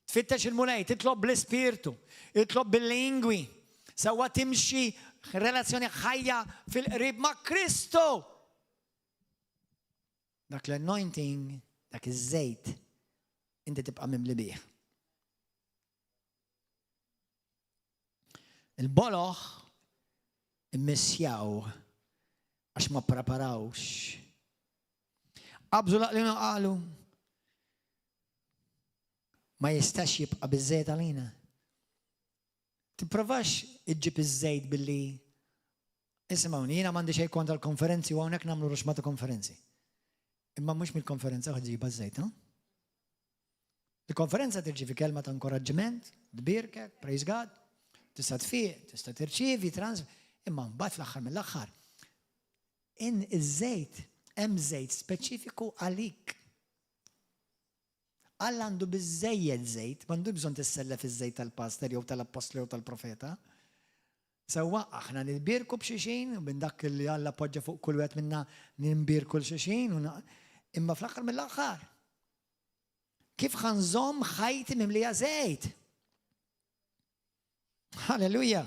S1: Tfittex il-mulej, titlob bl-ispirtu, titlob bil-lingwi. Sewwa timxi relazzjoni ħajja fil-qrib ma' Kristu. Dak l-anointing, dak iż-żejt, inti tibqa' mimli bih. Il-boloħ immissjaw għax ma preparawx. Qabżu laqlina qalu ma jistax jibqa' biż-żejt għalina. Tipprovax iġġib iż-żejt billi isimgħuni, jiena m'għandi xejn kontra l-konferenzi u hawnhekk nagħmlu ruxmata konferenzi. Imma mhux mill-konferenza ħadd ġiba żejt, ha? Il-konferenza tirċievi kelma ta' inkoraġġiment, tbierkek, praise God, tista' tfiq, tista' tirċievi, imma mbagħad fl-aħħar mill-aħħar. In iż-żejt hemm żejt speċifiku għalik. Alla għandu biżejjed żejt, m'għandu bżonn tissellef iż-żejt tal-pastor jew tal-apostlu jew tal-profeta. Sewwa aħna nibierku b'xi u minn dak li Alla poġġa fuq kull wieħed minna nimbierku l-xi imma fl-aħħar mill-aħħar. Kif ħanżomm ħajti mimlija żejt? Halleluja.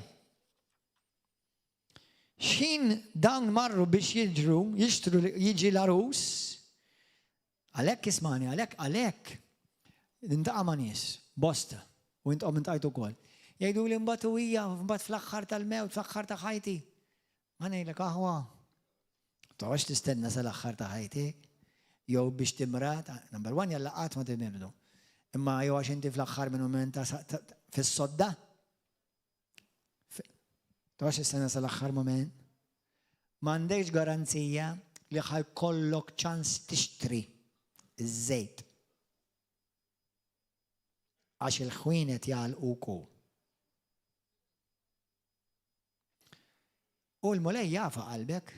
S1: X'in dawn marru biex jixtru jiġi l-arus. Għalhekk ismani, għalhekk intaqa' ma' nies, bosta, u intqom intajtu wkoll. Jgħidu li mbagħad huwija, mbagħad fl-aħħar tal-mewt, fl-aħħar ta' ħajti. Ma ngħidlek aħwa. Toħx tistenna sal-aħħar ta' ħajtik. Jew biex timrat, number one jalla qatt ma timirdu. Imma jew għax inti fl-aħħar minn mument fis-sodda. Toħx tistenna sal-aħħar mument. M'għandekx garanzija li ħajkollok ċans tixtri iż-żejt. Għax il-ħwienet jgħalquku. U l-mulej jafa qalbek.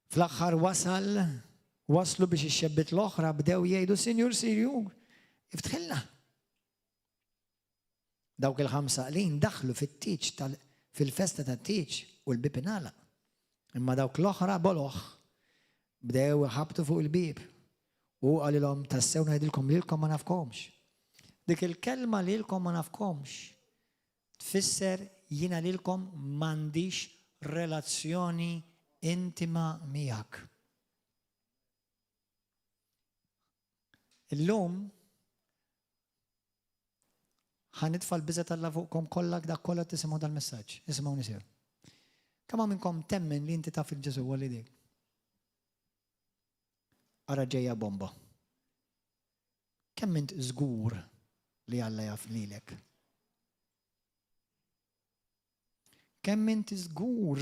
S1: Fl-aħħar waslu biex ix-xebbit l-oħra bdew jgħidu Sinjur Sirju, iftħilna. Dawk il-5 qlin daħlu fit-tiċ fil-festa tat-tiċ u l-bib ingħalaq. Imma dawk l-oħra boloħ bdew ħabtu fuq il-bib u qalilhom tassew ngħidilkom lilkom ma nafkomx. Dik il-kelma lilkom ma nafkomx tfisser jiena lilkom m'għandix relazzjoni intima miegħek. Illum ħanitfa' l-biża' Alla fuqkom kollha dak kollha tisimgħu dal-messaġġ. Isimgħu nisew. Kemm minnkom temmen li inti taf il-Ġesu għalli dik? Ara ġejja bomba. Kemm int żgur li Alla jaf lilek? Kemm inti żgur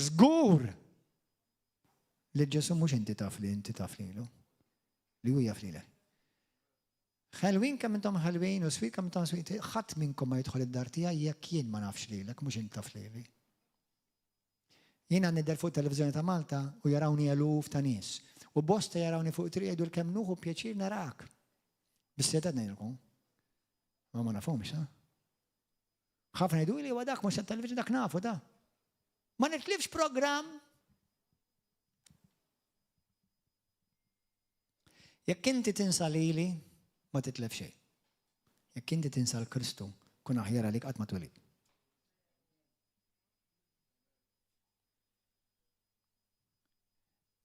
S1: li Ġesu mhux inti taf li inti taf lilu. Li hu jaf lilek. Ħelwin kemm intom ħelwin u swit kemm intom swit, ħadd minnkom ma jidħol id-dar tiegħi jekk jien ma nafx lilek, mhux inti taf lili. Jiena nidher fuq televiżjoni ta' Malta u jarawni eluf ta' nies. U bosta jarawni fuq triq jgħidu l-kemm nuħu pjaċir narak. Bis-seta ngħidilkom. Ma nafhomx, ha? Ħafna jgħidu li huwa dak mhux tat-televiżjoni dak nafu da. Ma nitlifx programm. Jekk inti tinsa lili, ma titlef xejn. Jekk inti tinsa l-Kristu, kun aħjar għalik qatt ma twelid.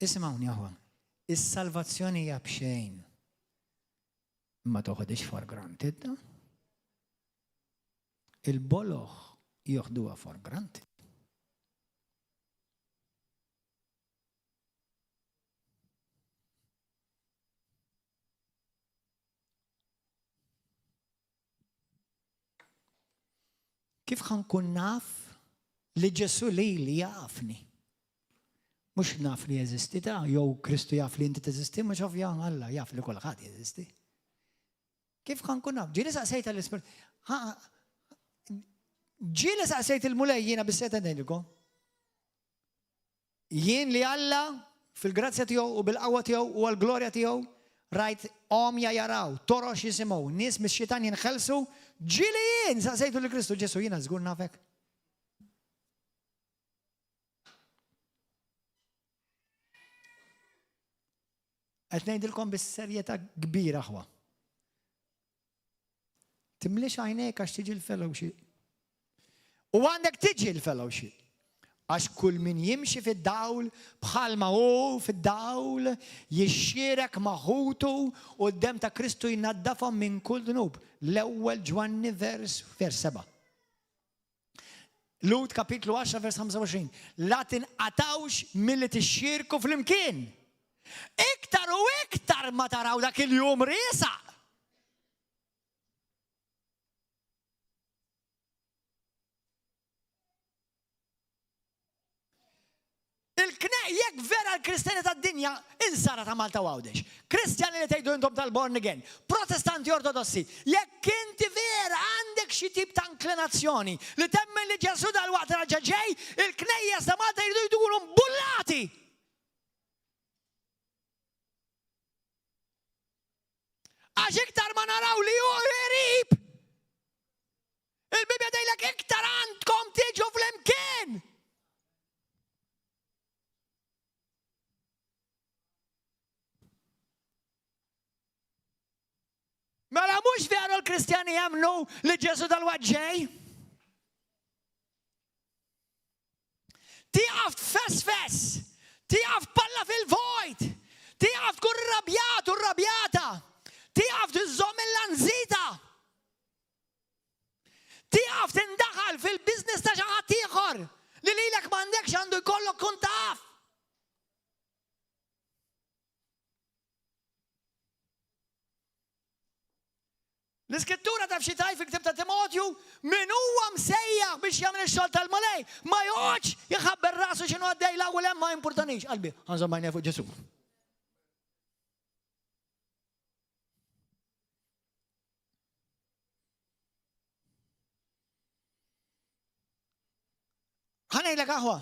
S1: Isma'wni aħwa, is-salvazzjoni hija b'xejn. Ma toħodix for granted. Il-boloħ joħduha for granted. Kif ħankun naf li Ġesu li jafni? Mux naf li jeżisti ta' jew Kristu jaf li inti teżisti, mux ovvja Alla jaf li kulħadd jeżisti. Kif ħankun naf? Ġieli saqsejt l-Ispirit. Ġieli saqsejt il-mulej jiena bis-seta ngħidilkom. Jien li Alla fil-grazzja tiegħu u bil-qawwa tiegħu u għall-glorja tiegħu rajt omja jaraw, torox jisimgħu, nies mix-xitan jinħelsu, ġieli jien saqsejtu li Kristu Ġesu jiena żgur nafek. qed ngħidilkom bis-serjetà kbira aħwa. Timlix għajnejk għax tiġi l-fellowship. U għandek tiġi l-fellowship. Għax kull min jimxi fid-dawl bħalma hu fid-dawl jixxierek maħutu quddiem ta' Kristu jnaddafhom minn kull dunub. L-ewwel Ġwanni vers 7. Lut kapitlu 10 vers 25. La tinqatawx milli tixxierku flimkien. Iktar u iktar ma taraw dak il-jum riesaq. Jekk vera l-Kristjani tad-dinja insara ta' Malta Għawdex. Kristjani li tgħidu intom tal-born again, Protestanti Ortodossi, jekk inti vera għandek xi tip ta' inklinazzjoni li temmen li Ġesu dal-waqt raġa' ġej, il-knejjes ta' Malta jridu jduru mbullati. Għax iktar ma naraw li hu qrib. Il-Bibja tgħidlek iktar għandkom tiġu flimkien. Mela mhux veru l-Kristjani jemnu li Ġesu dal-waqt ġej? Tieqaf tfess, tieqaf tpalla fil-vojt, tieqaf tkun rabjat u rrabjata, tieqaf tiżżomm il-lanżita, tieqaf tindaħal fil-business ta' xi ħadd ieħor li lilek m'għandekx għandu jkollok kun taf. L-iskrittura taf xi tajt fil-ktieb ta' Timotju min huwa msejjaħ biex jagħmel ix-xogħol tal-Mulej ma joqgħodx jħabber rasu x'inhu għaddej l-ewwel hemm ma jimpurtanix. Qalbi, ħanżomm għajnejn fuq Ġesu. Ħanejlek aħwa,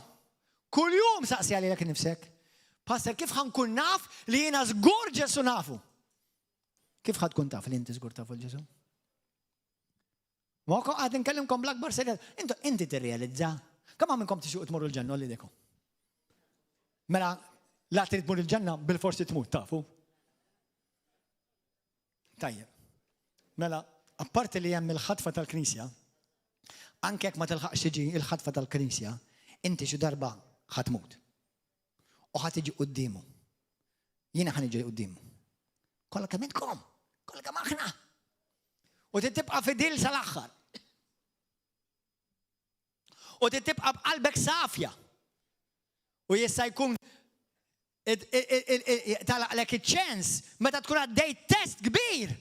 S1: kuljum saqsi għalilek innifsek. Pastor, kif ħankun naf li jiena żgur Ġesu nafu? Kif ħadkun taf li inti żgur tafu l-Ġesu? Ma għad nkellimkom bl-akbar serjet. Inti tirrealizza. Kemm minnkom tixuq tmorru l-ġenna li dekom? Mela, la trid tmur il-ġenna bil-forsi tmut tafu. Tajjeb. Mela, apparti li hemm il-ħatfa tal-Knisja, anke jekk ma tilħaqx tiġi il-ħatfa tal-Knisja, inti xi darba ħatmut. U ħadd tiġi quddiemu. Jiena ħaniġi quddiemu. Kollha kemm intkom, kollha kemm aħna. U tibqa' fidil sal-aħħar. U tibqa' b'qalbek safja. U jista' jkun talaqlek iċ-ċens meta tkun għaddej test kbir.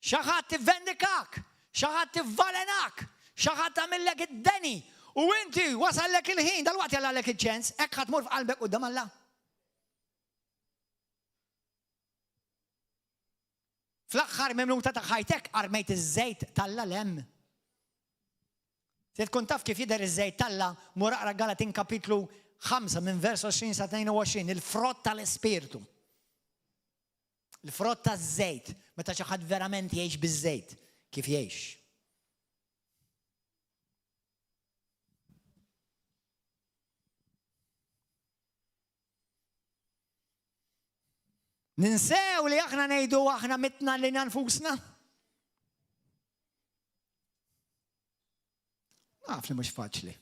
S1: Xi ħadd tivvendikak, xi ħadd tivvalenak, xi ħadd tagħmellek id-deni u inti wasallek il-ħin dalwaqt jagħlek iċ-ċens, hekk ħadd tmur f'qalbek quddiem Alla. Fl-aħħar memnuta ta' ħajtek armejt iż-żejt Talla l-hemm. Se tkun taf kif jidher iż-żejt Talla mur aqra Galatin kapitlu 5 minn vers 20 sa 22, il-frott tal-Ispirtu. Il-frott taż-żejt, meta xi ħadd verament jgħix biż-żejt, kif jgħix. Ninsew li aħna ngħidu aħna mitna li nfusna. Naf li mhux faċli.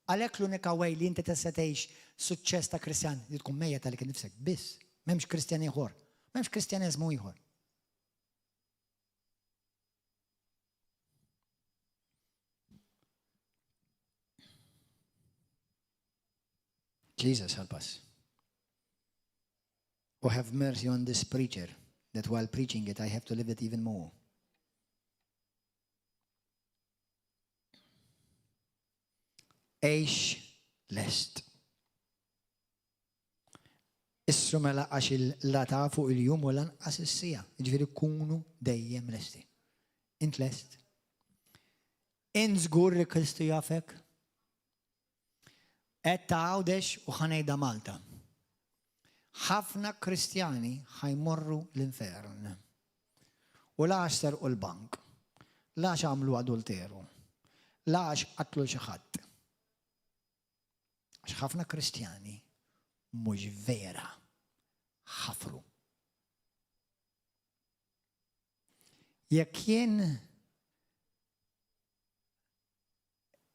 S1: Għalhekk l-unika way li inti tista' tgħix suċċess ta' Kristjan li tkun mejja tal-lik innifsek biss. M'hemmx Kristjan ieħor, m'hemmx Kristjaneżmu ieħor. Jesus help us. Oh, have mercy on this preacher, that while preaching it, I have to live it even more. Eix lest. Issu mela għax il-lata fuq il-jum u lanqas is-sija. Ġifieri kunu dejjem lesti. Int lest. Int żgur li Kristu jafek. Qed Għawdex u ħanejda Malta. Ħafna Kristjani ħajmorru l-infern. U lax serqu l-bank, lax għamlu adulteru, lax qatlu xi ħadd. Għax ħafna Kristjani mhux vera ħafru. Jekk jien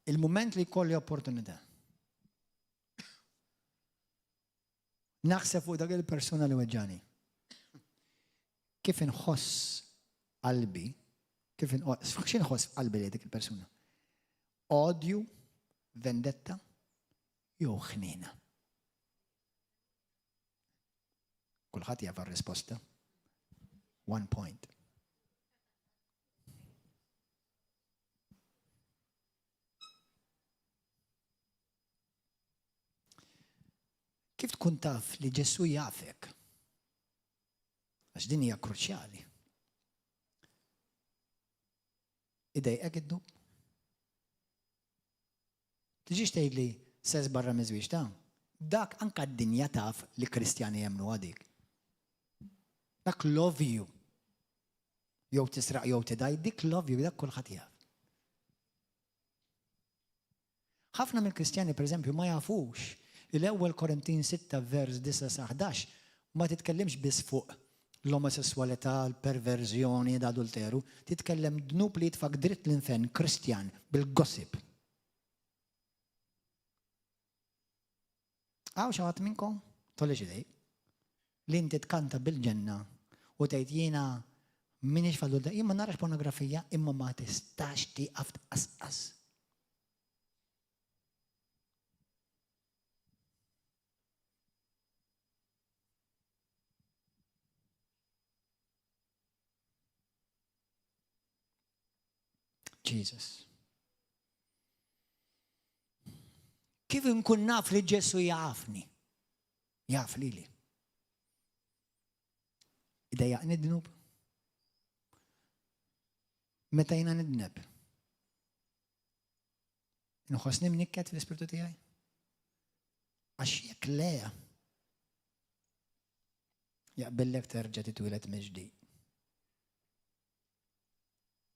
S1: il-mument li jkolli opportunità naħseb fuq dak il-persuna li weġġani. Kif inħoss qalbi, x'inħoss f'qalbi li dik il-persuna? Odju, vendetta, jew ħniena. Kulħadd jaf ar-risposta. 1 point. Kif tkun taf li Ġesu jafek? Għax din hija kruċjali. Idejqek id-dub? Tiġix tgħidli sess barra miżwiex ta'? Dak anke d-dinja taf li Kristjani jemmnu għadik. Dak love you. Jew tisraq jew tidaj, dik love you, dak kulħadd jaf. Ħafna mill-Kristjani pereżempju ma jafux l-ewwel Korintin 6 vers 9 sa 11 ma titkellimx biss fuq l-omosessualità, l-perverżjoni, l-adulteru, titkellem dnub li jitfak dritt l-infen Kristjan bil-gossip. Għaw xaħat minnkom, tolli xidej, li inti tkanta bil-ġenna u tgħid jiena minix fadulta, jien ma narax pornografija imma ma tistax tieqaf tqasqas. Jesus. Kif nkun naf li Ġesu jafni? Jaf lili. Idejjaqni d-dnub? Meta jiena nidneb? Nħossni mnikket fl-ispirtu tiegħi? Għax jekk le jaqbillek terġa' titwieled mill-ġdid.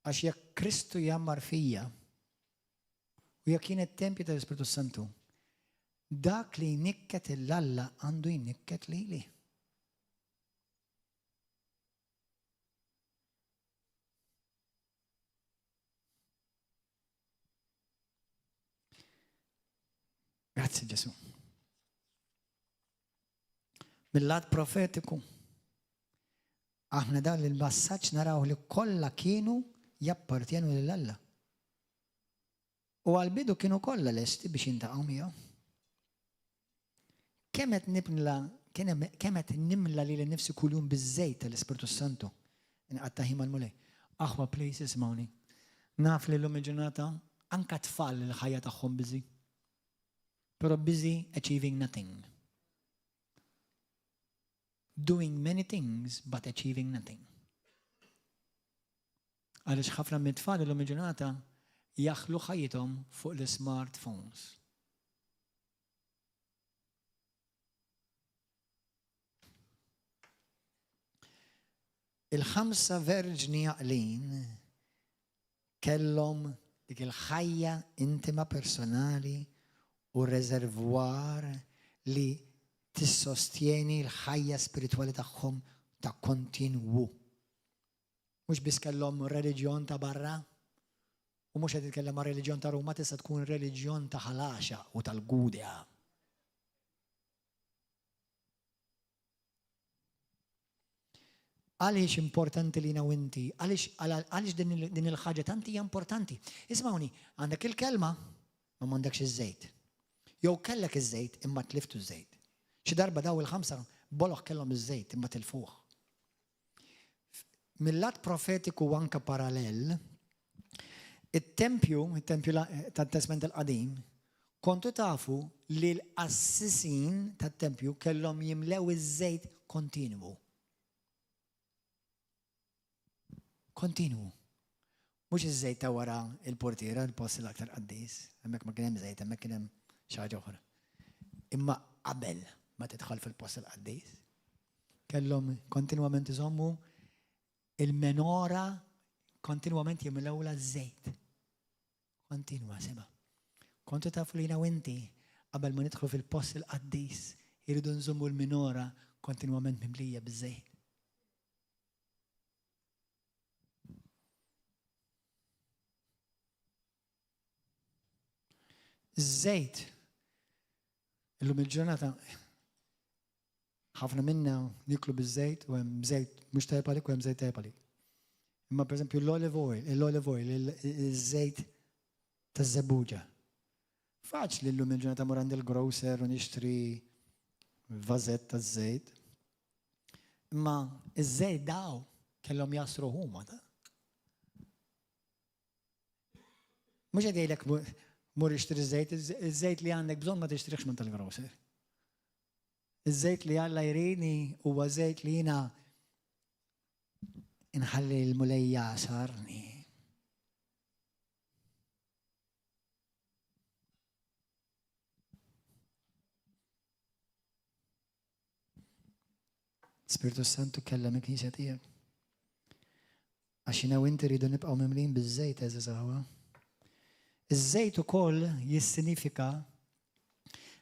S1: Għax jekk Kristu jammar fija u jekk jien it-tempju tal-Ispiritu Santu, dak li jnikket il-Alla għandu jnikket lili. Grazzi Ġesu. Mill-lat profetiku, aħna dan il-passaġġ naraw li kollha kienu jappartjenu lill-Alla. U għal-bidu kienu kollha lesti biex jintaqgħu miegħu. Kemm qed nimla lili nnifsi kuljum biż-żejt tal-Ispirtu Santu inqatta' ħima l-mulej. Aħwa please ismawni. Naf li llum il-ġurnata anke tfal il-ħajja tagħhom busy. Però busy achieving nothing. Doing many things but achieving nothing. Għaliex ħafna mit-tfal illum il-ġurnata jaħlu ħajjithom fuq l-smartphones. Il-5 verġni jaqlin kellhom dik il-ħajja intima personali u reservwar li tissostjeni l-ħajja spiritwali tagħhom ta' kontinwu. Mhux biss kellhom reliġjon ta' barra u mhux qed titkellem ma' reliġjon ta' Ruma tista' tkun reliġjon ta' ħalaxa u tal-Gudja. Għaliex importanti lina u inti? Għaliex din il-ħaġa tant hija importanti? Ismawni, għandek il-kelma ma m'għandekx iż-żejt. Jew kellek iż-żejt imma tliftu ż-żejt. Xi darba daw il-5 boloħ kellhom iż-żejt imma tilfuh. Mill-lat profetiku anke parallel, it-tempju tat-Testament il-Qadim, kontu tafu li l-assisin tat-tempju kellhom jimlew iż-żejt kontinwu. Kontinwu. Mhux iż-żejt ta' wara il-portiera, il-post l-aktar qaddis, hemmhekk ma kien hemm żejt, hemmhekk kien hemm xi ħaġa oħra. Imma qabel ma tidħol fil-post l-qaddis, kellhom kontinwament iżommu il-menora kontinwament jimlewla żejt. Kontinwa sema. Kontu tafu li u inti قبل ما ندخل في البوست القديس يريدوا نزموا المنورة كونتينوامنت مملية بالزيت. الزيت اللي من الجنة خافنا منه ناكله بالزيت، وهم زيت مش طيب عليك وهم زيت طيب عليك. اما بر اسempio الاوليف اويل الزيت الزبوجة فاعش للو من الجنة تمر عند الجروسر ونشتري فازات الزيت. اما الزيت داو كلهم ياسروا هما ده مش هدي لك مور يشتري الزيت اللي عندك بزون ما تشتريش من الجروسر. الزيت اللي الله يريني هو زيت لينا نخلي الملي يعصرني. سبيرتو سانتو كلم كنيستي عشان وانت ريدو نبقى مملين بالزيت. هذا زهوة الزيت كل يسنيفيكا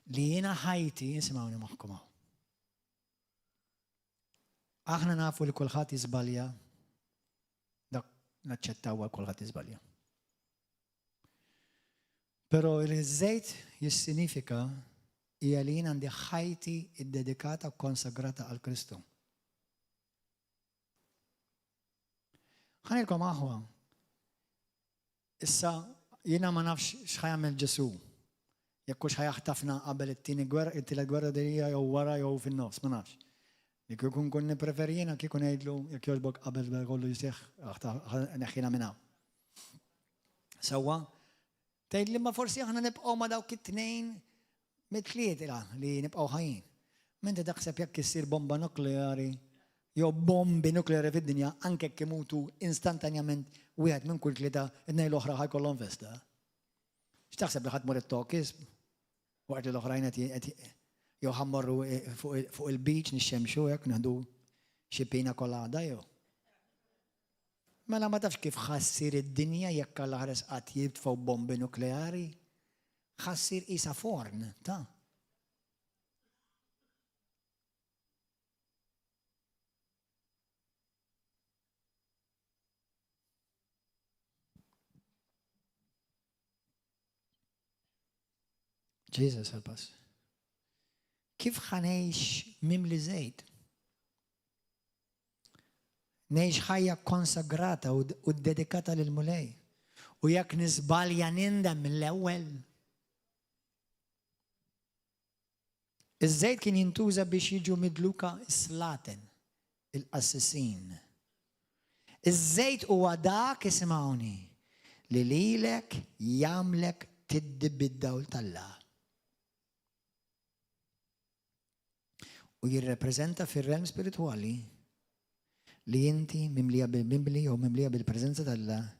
S1: لينا حياتي. اسمعوني محكمة احنا نعرفوا لكل خاطي زباليا ده نتشتاوا كل خاطي زباليا. Però il زيت significa e lina di حياتي dedicata consacrata al Cristo. خليني لكم قهوة. إسا ينا ما نفش إيش حيعمل جسو يكوش حيحتفنا قبل التلات جوار دي أو ورا أو في النص ما نفش. يكون كنا بريفيرينا كي كنا يدلو يكيوش بق قبل بقول له يسيخ نحكينا منها. سوا تيجي لما فرصي إحنا نبقى ما داو كتنين مثليت اللي نبقى حيين. من تدقس بيك يصير بومبا نوكلياري يو بومبي نوكلياري في الدنيا أنك كموتوا إنستانتانيامنت واحد من كل ثلاثة اثنين الأخرى هاي كلهم فيستا. إيش تحسب لحد مرة توكس وقت الآخرين يو حمروا فوق البيتش نشمشوا هيك نهدو شيبينا كولادا يو. ما لا ما تعرفش كيف خاسر الدنيا يكال هرس أتيب فوق بومبي نوكلياري خاسر إيسا فورن تا. Jesus help us. كيف خنيش مملي زيت نيش حياة كونساجراتا وديديكاتا للمولاي ويكنس باليا نندا من الأول. الزيت كان ينتوزا باش يجوا مدلوكا السلاطن الأساسين. الزيت هو داك اسمعوني لليلك يملك تدب الدولة الله ويريبريزنتا في الريلم سبيريتوالي اللي انت ممليه بالبيبلي او ممليه بالبريزنسة الله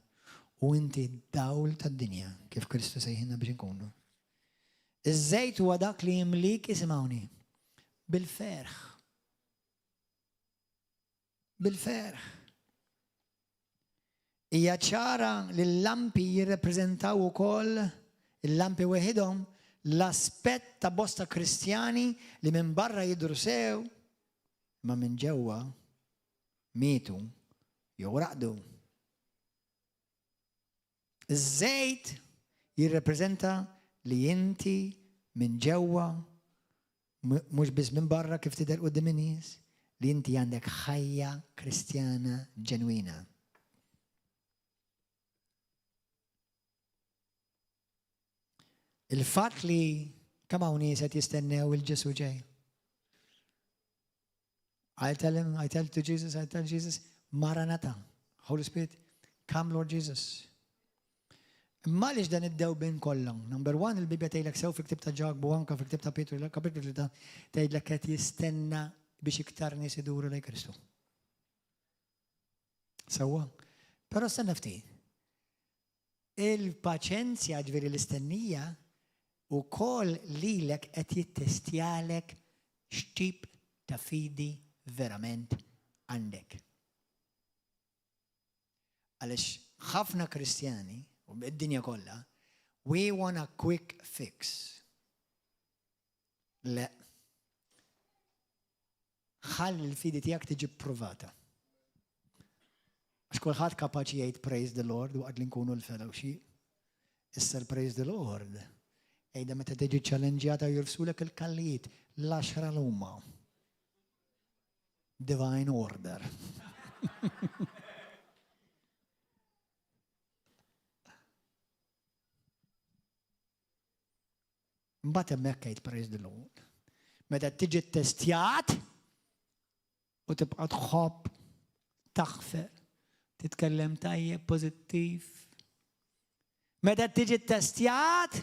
S1: وانت دولة الدنيا كيف كريستوس هنا باش نكونوا. الزيت هو داك اللي يمليك اسمعوني بالفرخ هي تشارة لللامبي يريبريزنتاو كل اللامبي وحدهم لاسبت بوستا كريستياني اللي من برا يدرسوا ما من جوا ميتوا يورقدوا. الزيت يريبريزنتا اللي انتي من جوا مش بس من برا كيف تدير قدام الناس اللي انتي عندك حياة كريستيانة جنوينة. الفاتلي كما ونيس يستناو الجسو جاي. I tell to Jesus, I tell Jesus, Maranatha, Holy Spirit, come Lord Jesus. ما ليش ده نداو بين كلهم. نمبر 1 البيبي تايلك سو في كتبتها جاك بوانكا في كتبتها بيتر لك كبير ده تايلك يستنى باش يكتر ناس يدوروا لك كريستو. سوا. però استنى فتي. الباتشنسيا ġveri الاستنية وكل ليلك اتيتستيالك شتيب تفيدي verament عندك. علش خافنا كريستياني وبالدنيا كلها we want a quick fix. Le. Ħalli l-fidi tiegħek tiġi pprovata. Għax kulħadd kapaċi jgħid praise the Lord waqt li nkunu l-fellowship. Issa praise the Lord. Ejda meta tiġi ċallenġjata jirfsulek il-kallijiet l-10 l-huma. Divine order. Mbagħad hemmhekk jgħid praise the Lord. Meta tiġi ttestjat u tibqa' tħobb, taħfer, titkellem tajjeb, pożittiv. Meta tiġi ttestjat,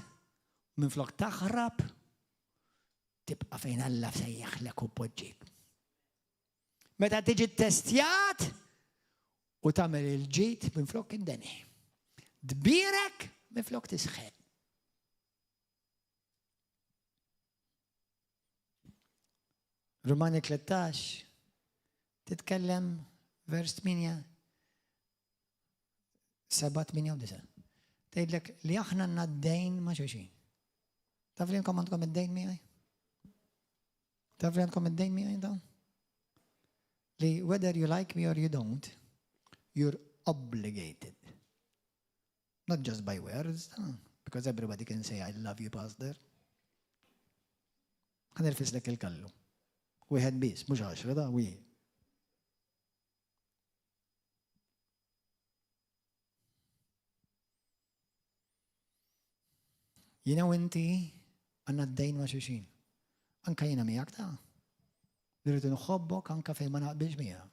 S1: minflok taħrab, tibqa' fejn Alla sejjaħlek u poġġik. Meta tiġi ttestjat u tagħmel il-ġid minflok indeni. Dbirek minflok tisħel. Romani 13 titkellem vers 8 7-8 u 9. Tgħidlek li aħna għandna d-dejn ma' xulxin. Taf li għandkom għandkom id-dejn miegħi? Taf li għandkom id-dejn miegħi dawn? Li whether you like me or you don't, you're obligated. Not just by words, because everybody can say I love you, Pastor. Għan irfislek il-kallu. Wieħed biss, mhux 10 da, wieħed. Jiena u inti għandna d-dejn ma' xulxin. Anka jiena miegħek ta'. Irridu nħobbok anka fejn ma naqbilx miegħek.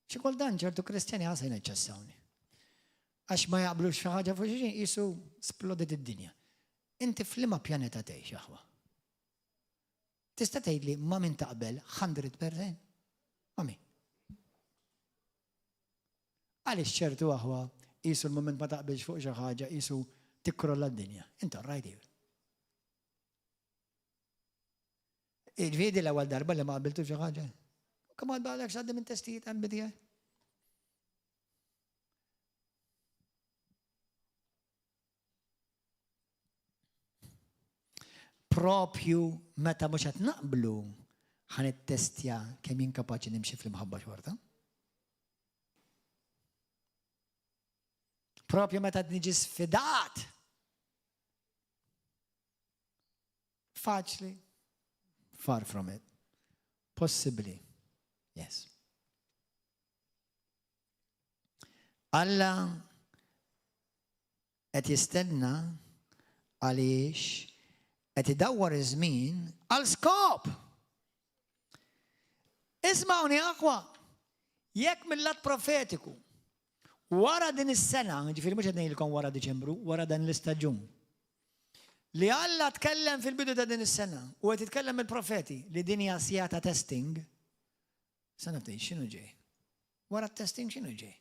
S1: Xi kultant ċertu Kristjani ħasejn eċċessawni. Għax ma jaqblux xi ħaġa fuq xulxin qisu splodit id-dinja. Inti f'liema pjaneta tgħix aħwa. Tista' tgħidli ma' min taqbel 100%? Ma' min? Għaliex ċertu aħwa qisu l-mument ma taqbilx fuq xi ħaġa qisu tikkrolla d-dinja. Inta rajdi. Vedi l-ewwel darba li ma qabiltu xi ħaġa. Kemm għad baqlek x'għaddi minn testijiet qalbi tiegħek? Propju meta mhux qed naqblu ħan ittestja kemm jien kapaċi nimxi fl-imħabba xorta. Propju meta niġi sfidat. Faċli. Far from it. Possibly. Yes. Alla qed jistenna għaliex qed idawwar iż-żmien għal skop. Ismawni aqwa. Jekk mill-lat profetiku wara din is-sena, ġifieri mhux qed ngħidilkom wara Diċembru, wara dan l-istaġun. Li Alla tkellem fil-bidu ta' din is-sena u qed jitkellem il-profeti li din hija sija ta' testing. Sa nafdej x'inhu ġej? Wara t-testing x'inhu ġej?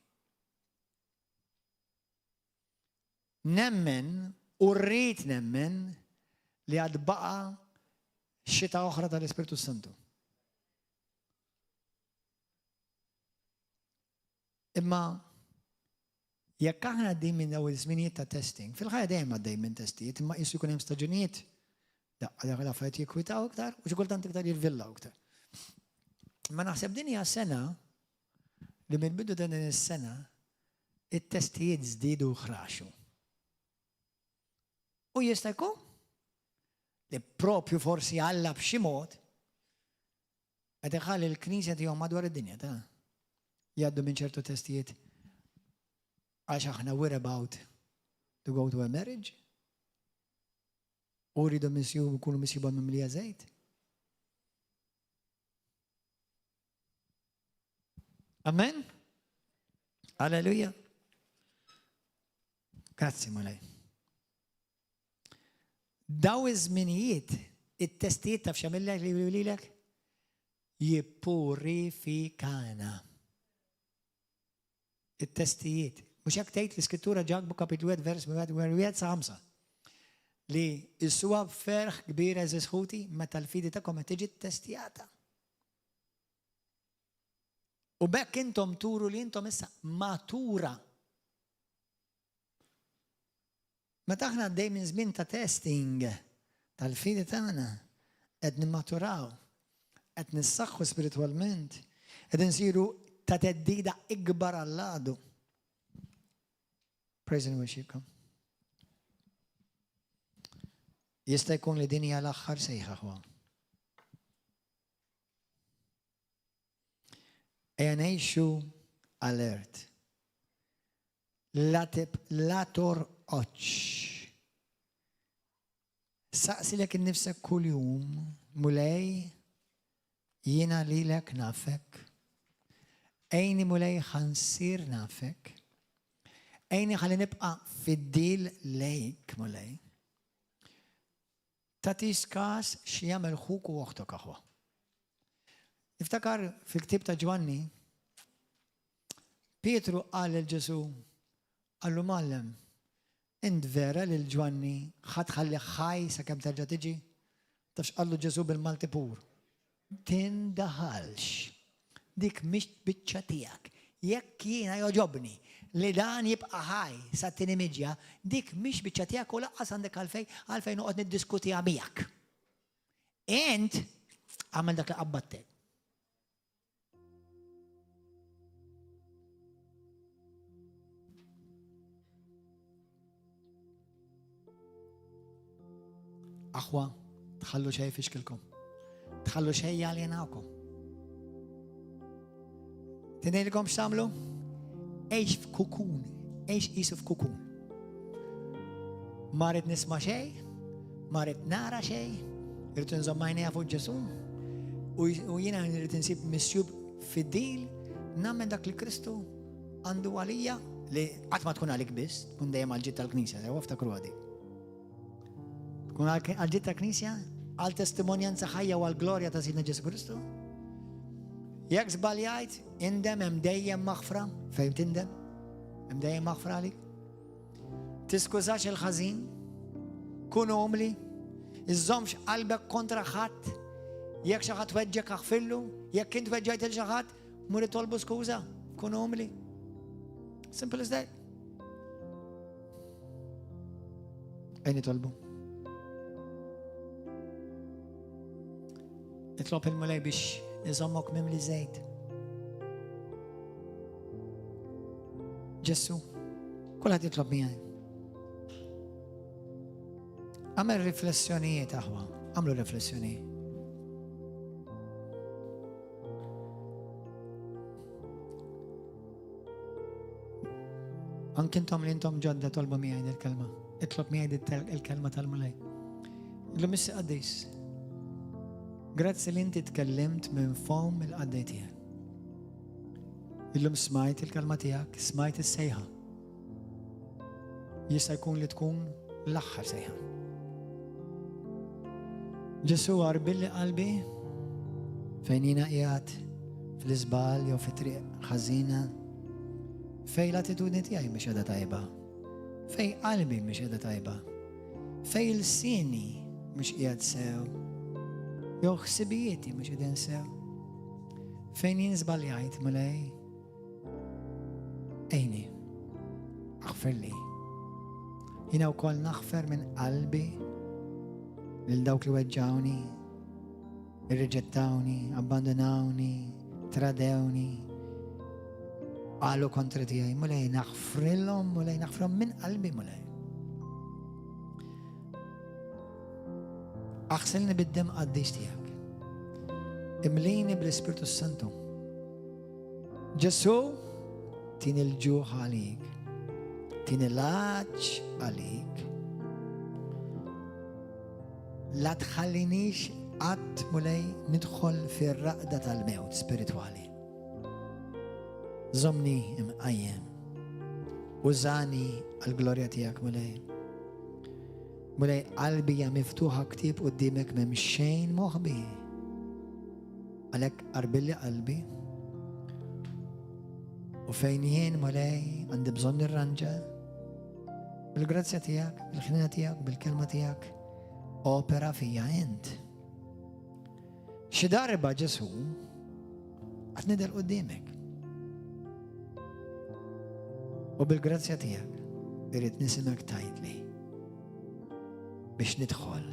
S1: Nemmen u rrid nemmen li għad baqa xita oħra tal-Ispiritu Santu. Imma jekk aħna għaddejn minn dawn iż-żminijiet ta' testing, fil-ħajja dejjem għaddejn minn testijiet, imma qisu jkun hemm staġunijiet daqqa l-affarijiet jikkwitaw iktar u xi kultant iktar jirvillaw iktar. Ma naħseb din hija sena li mill-bidu ta' din is-sena it-testijiet żdiedu u ħraxu. U jista' jkun li propju forsi Alla b'xi mod qed iħalli l-Knisja tiegħu madwar id-dinja ta' jgħaddu minn ċertu testijiet għax aħna we're about to go to a marriage u rridu jkunu misjuba mimlija żejt. Amen? Alleluja. Grazzi Mulej. Daw iż-żminijiet, it-testijiet taf x'għamillek li lilek jippurifikana. It-testijiet. Mhux hekk tgħid l-Iskrittura ġakbu kapitlu 1 vers 1 sa 5. Li issuha b'ferħ kbir eżis ħuti meta l-fidi tagħkom qed tiġi ttestjata. U bekk intom turu li intom issa matura. Meta aħna għaddej minn żmien ta' testing tal-fidi tagħna, qed nimmaturaw, qed nissaħħu spiritualment, qed insiru ta' teddida ikbar għall-għadu. Praise and worship. Jista' jkun li din hija l-aħħar sejħa ħwa. Ejja ngħixu alert. La torqodx. Saqsilek innifsek kull jum, mulej, jiena lilek nafek. Ejni mulej ħansir nafek. Ejni ħalli nibqa' fid-dil lejk mulej. Tatis kas x'jagħmel ħuk u oħtok aħwa. Iftakar fil-ktib ta' Ġwanni, Pietru qal il-Ġesu, qallu Mallem, int vera lil Ġwanni ħadħalli ħaj sakemm terġa' tiġi? Tafx qallu Ġesu bil-Malti pur. Tindaħalx. Dik mhix biċċa tiegħek. Jekk jiena joġobni li dan jibqa' ħaj sa tieni miġja, dik mhix biċċa tiegħek u laqqas għandek għalfejn noqgħod niddiskutiha miegħek. Int għamel dak li qabbattek. Aħwa, tħallu xej fixkilkom. Tħallu xej jaljenawkom. Tinejlkom x'tamlu? Ejx f'kukun, ejx qisu f'kukun. Ma rrid nisma' xej, ma rrid nara xej, irrid inżomm għajnejja fuq Ġesu. U jiena nrid insib missjub fid-dil nagħmel dak li Kristu għandu għalija li qatt ma tkun għalik biss, tkun dejjem għall-ġid tal-Knisja, sew ftakru għadi. Tkun għal-ġid tal-Knisja, għal-testimonjanza ħajja u għal-glorja ta' Sidna Ġesu Kristu. Jekk żbaljajt, indem hemm dejjem maħfra, fejn tindem? Hemm dejjem maħfra għalik. Tiskużax il-ħażin, kun umli, iżżommx qalbek kontra ħadd, jekk xi ħadd weġġek aħfillu, jekk int weġġajt il xi ħadd, muri tolbu skuża, kun umli. Simple as that. Ejn tolbu. Nitlob il-mulej biex iżommok mimli żejt. Ġesu, kulħadd jitlob miegħi. Għamel riflessjonijiet aħwa, għamlu riflessjonijiet. Anke intom li intom ġodda tolbu miegħi il-kelma. Itlob miegħi il-kelma tal-mulej. Illum issi qaddis. Grazzi li inti tkellimt minn fom il-qaddej tiegħek. Illum smajt il-kelma tiegħek, smajt is-sejħa. Jista' jkun li tkun l-aħħar sejħa. Ġesu qarbilli qalbi fejn jiena qiegħed fl-iżbal jew fit-triq ħażina, fejn l-attitudni tiegħi mhix qiegħda tajba, fejn qalbi mhix qiegħda tajba, fejn il-sieni mhux qiegħed sew, jew ħsibijieti mhux qegħdin sew. Fejn jien żbaljajt mulej, ejni, aħferli. Jiena wkoll naħfer minn qalbi lil dawk li weġġawni, irriġettawni, abbandonawni, tradewni, qalu kontra tiegħi, mulej naħfrilhom, mulej naħfrilhom minn qalbi mulej. Aħsilni bid-dem qaddis tiegħek. Imlini bl-Ispiritu Santu. Ġesu, tini l-ġuħ għalik, tini l-għaġġ għalik. La tħallinix qatt mulej nidħol fir-raqda tal-mewt spirituali. Żommni imqajjem. Użani għall-glorja tiegħek mulej. Mulej qalbi hija miftuħa ktieb quddiemek m'hemm xejn moħbi. Għalhekk qarbilli qalbi. U fejn jien mulej għandi bżonn nirranġa. Bil-grazzja tiegħek, bil-ħnina tiegħek, bil-kelma tiegħek, opera fija int. Xi darba Ġesu qed nidher quddiemek. U bil-grazzja tiegħek irid nisimgħek tgħidli biex nidħol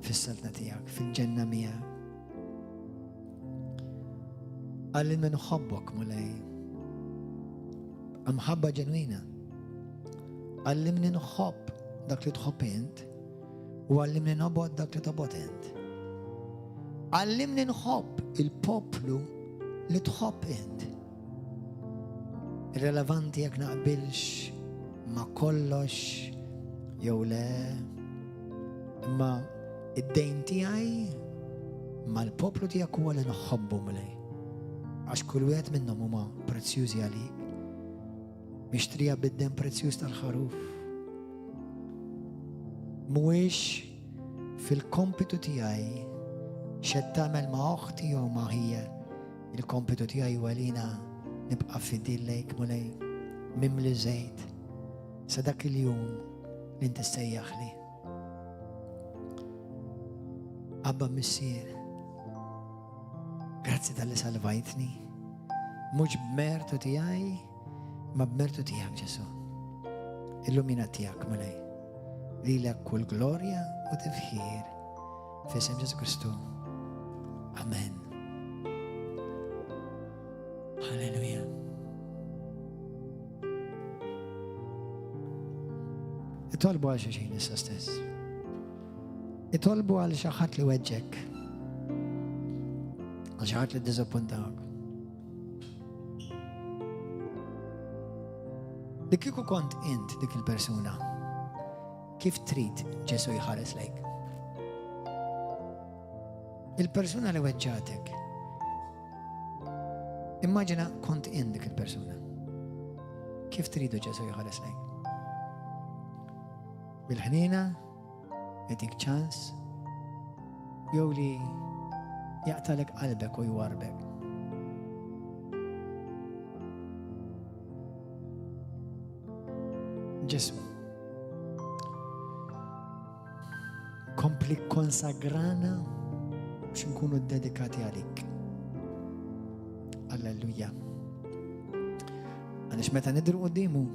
S1: في السلطنة تياك في الجنة مياك. علمنا نحبك مولاي محبة جنوينة. علمني نحب داك اللي تحب انت، وعلمني نبغض داك اللي تبغض انت. علمني نحب البوبلو اللي تحب انت. الريليفانت ياك نقبلش ما كلش يا ولا ما الدين تياي ما البوبلو تياك هو اللي نحبه مولاي، عش كل واحد منهم هما بريتسيوزي عليك، مشتريها بالدم بريتسيوز تاع الخروف. مويش في الكومبيتو تياي شد تعمل مع اختي وما هي الكومبيتو تياي ولينا نبقى في دين ليك مولاي مملي زيت صدق اليوم اللي انت استيخ لي. أبا مسير grazie dalle salvaitni مش بمرتو تياي ما بمرتو تياك جسو. illumina تياك مولاي لي لك كل غلوريا وتفخير في اسم يسوع كريستو امين. هللويا. اطلبوا على شيء نسستس، اطلبوا على شخات لوجهك، على شخات للديزابونتاك. لكيكو كنت انت ديك البرسونا كيف تريد جسو يخلص لك؟ البرسونا اللي وجهتك imagina كنت انت ديك البرسونا كيف تريد جسو يخلص لك؟ بالحنينة يديك تشانس يولي يعطلك قلبك ويواربك. جسم كومبليك كونساغرانا مش نكونوا ديديكاتي عليك. هللويا. أنا متى ندر قدامه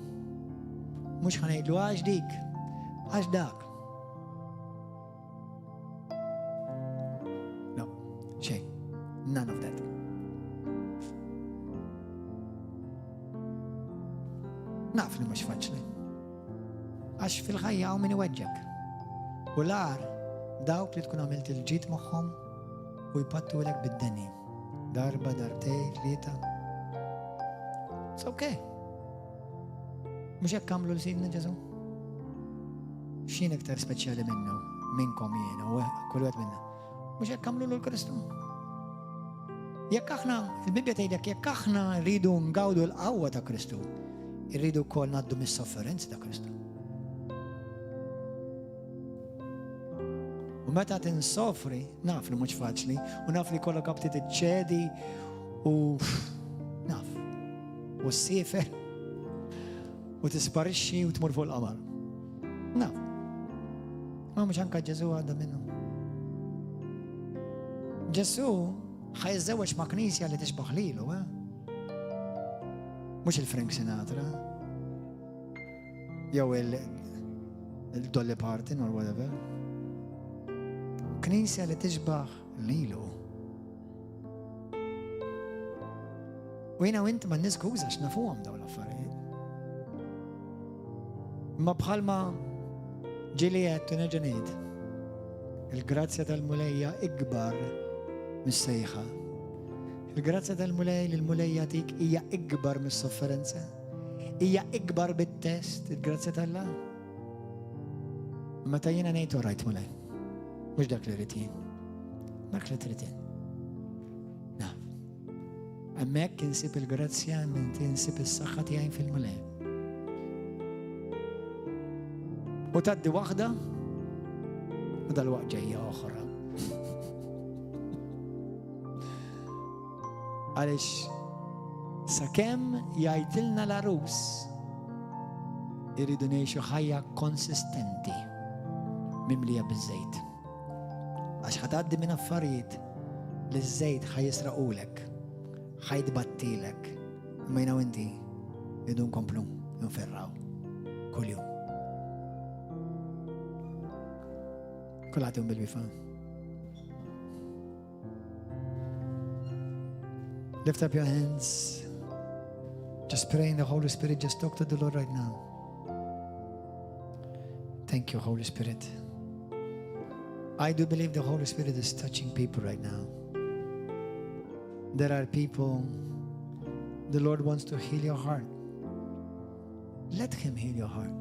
S1: مش هنقول عاش ديك عاش داك. no شيء none of that. نعرف اللي مش فاجلي عاش في الغاية أو من يوجهك ولار داوك اللي تكون عملت الجيت معهم ويبطوا لك بالدنيا ضربة ضربتين ثلاثة. It's okay. مش هكملوا لسيدنا جزو شين أكتر سبيشالي منه منكم يعني كل واحد منا مش هكملوا له الكريستو. يكخنا البيبيا تقولك يكخنا نريدوا نقاودوا القوة تا كريستو يريدوا كل نادوا من السفرنس تا كريستو. ومتى تنسافري نعرف مش فاجلي ونعرف لي كل قبضة تتشادي نعرف والسيفة وتسبرشي وتمر فوق القمر. نعم ما مش هنك جسو هذا منه. جسو حيتزوج مع كنيسة اللي تشبه ليلو مش الفرانك سيناترا يو الدولي بارتن ولا whatever. كنيسة اللي تشبه ليلو. وين وانت ما الناس كوزش نفوهم دولة فريد ما بخال ما جيليات ونجنيد الجراتسيا المولية اكبر من السيخة. الجراتسيا المولية للمولياتيك هي اكبر من الصفرنسة هي اكبر بالتست. الجراتسيا الله متى ينا نيتو رايت مولاي مش داك لريتين داك لريتين. نعم أما كنسيب الجراتسيا من تنسيب الصخة يعني في المولاي وتدي واحدة وده الوقت جاية أخرى. عليش سكم يايتلنا العروس يريدون يعيشوا حياة كونسيستنتي مملية بالزيت. عش هتقدم من الفريد للزيت حيسرقوا لك حيتبطي لك ما ينو انتي يدون كومبلوم ينفرعوا كل يوم كلاتهم بالبيفان. Lift up your hands. Just pray in the Holy Spirit. Just talk to the Lord right now. Thank you, Holy Spirit. I do believe the Holy Spirit is touching people right now. There are people, the Lord wants to heal your heart. Let Him heal your heart.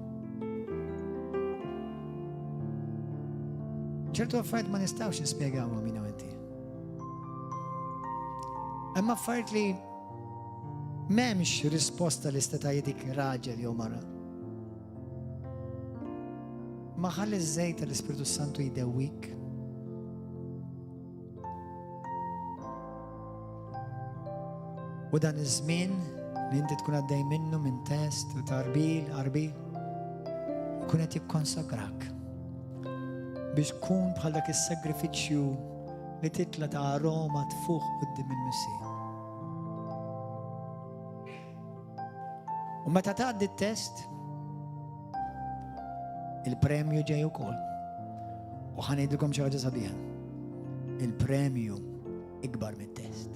S1: ċertu affarijiet ma nistgħux nispjegawhom min u inti. Imma affarijiet li m'hemmx risposta li seta' jgħidik raġel jew mara. Ma ħalli ż-żejt tal-Ispiritu Santu jdewwik. U dan iż-żmien li inti tkun għaddej minnu minn test u qarbil jkun qed jikkonsagrak biex tkun bħal dak is-sagrifiċċju li titla' ta' aroma tfuq quddiem il-Missija. U meta tgħaddi t-test, il-premju ġej ukoll. U ħanejdilkom xi ħaġa sabiħa. Il-premju ikbar mit-test.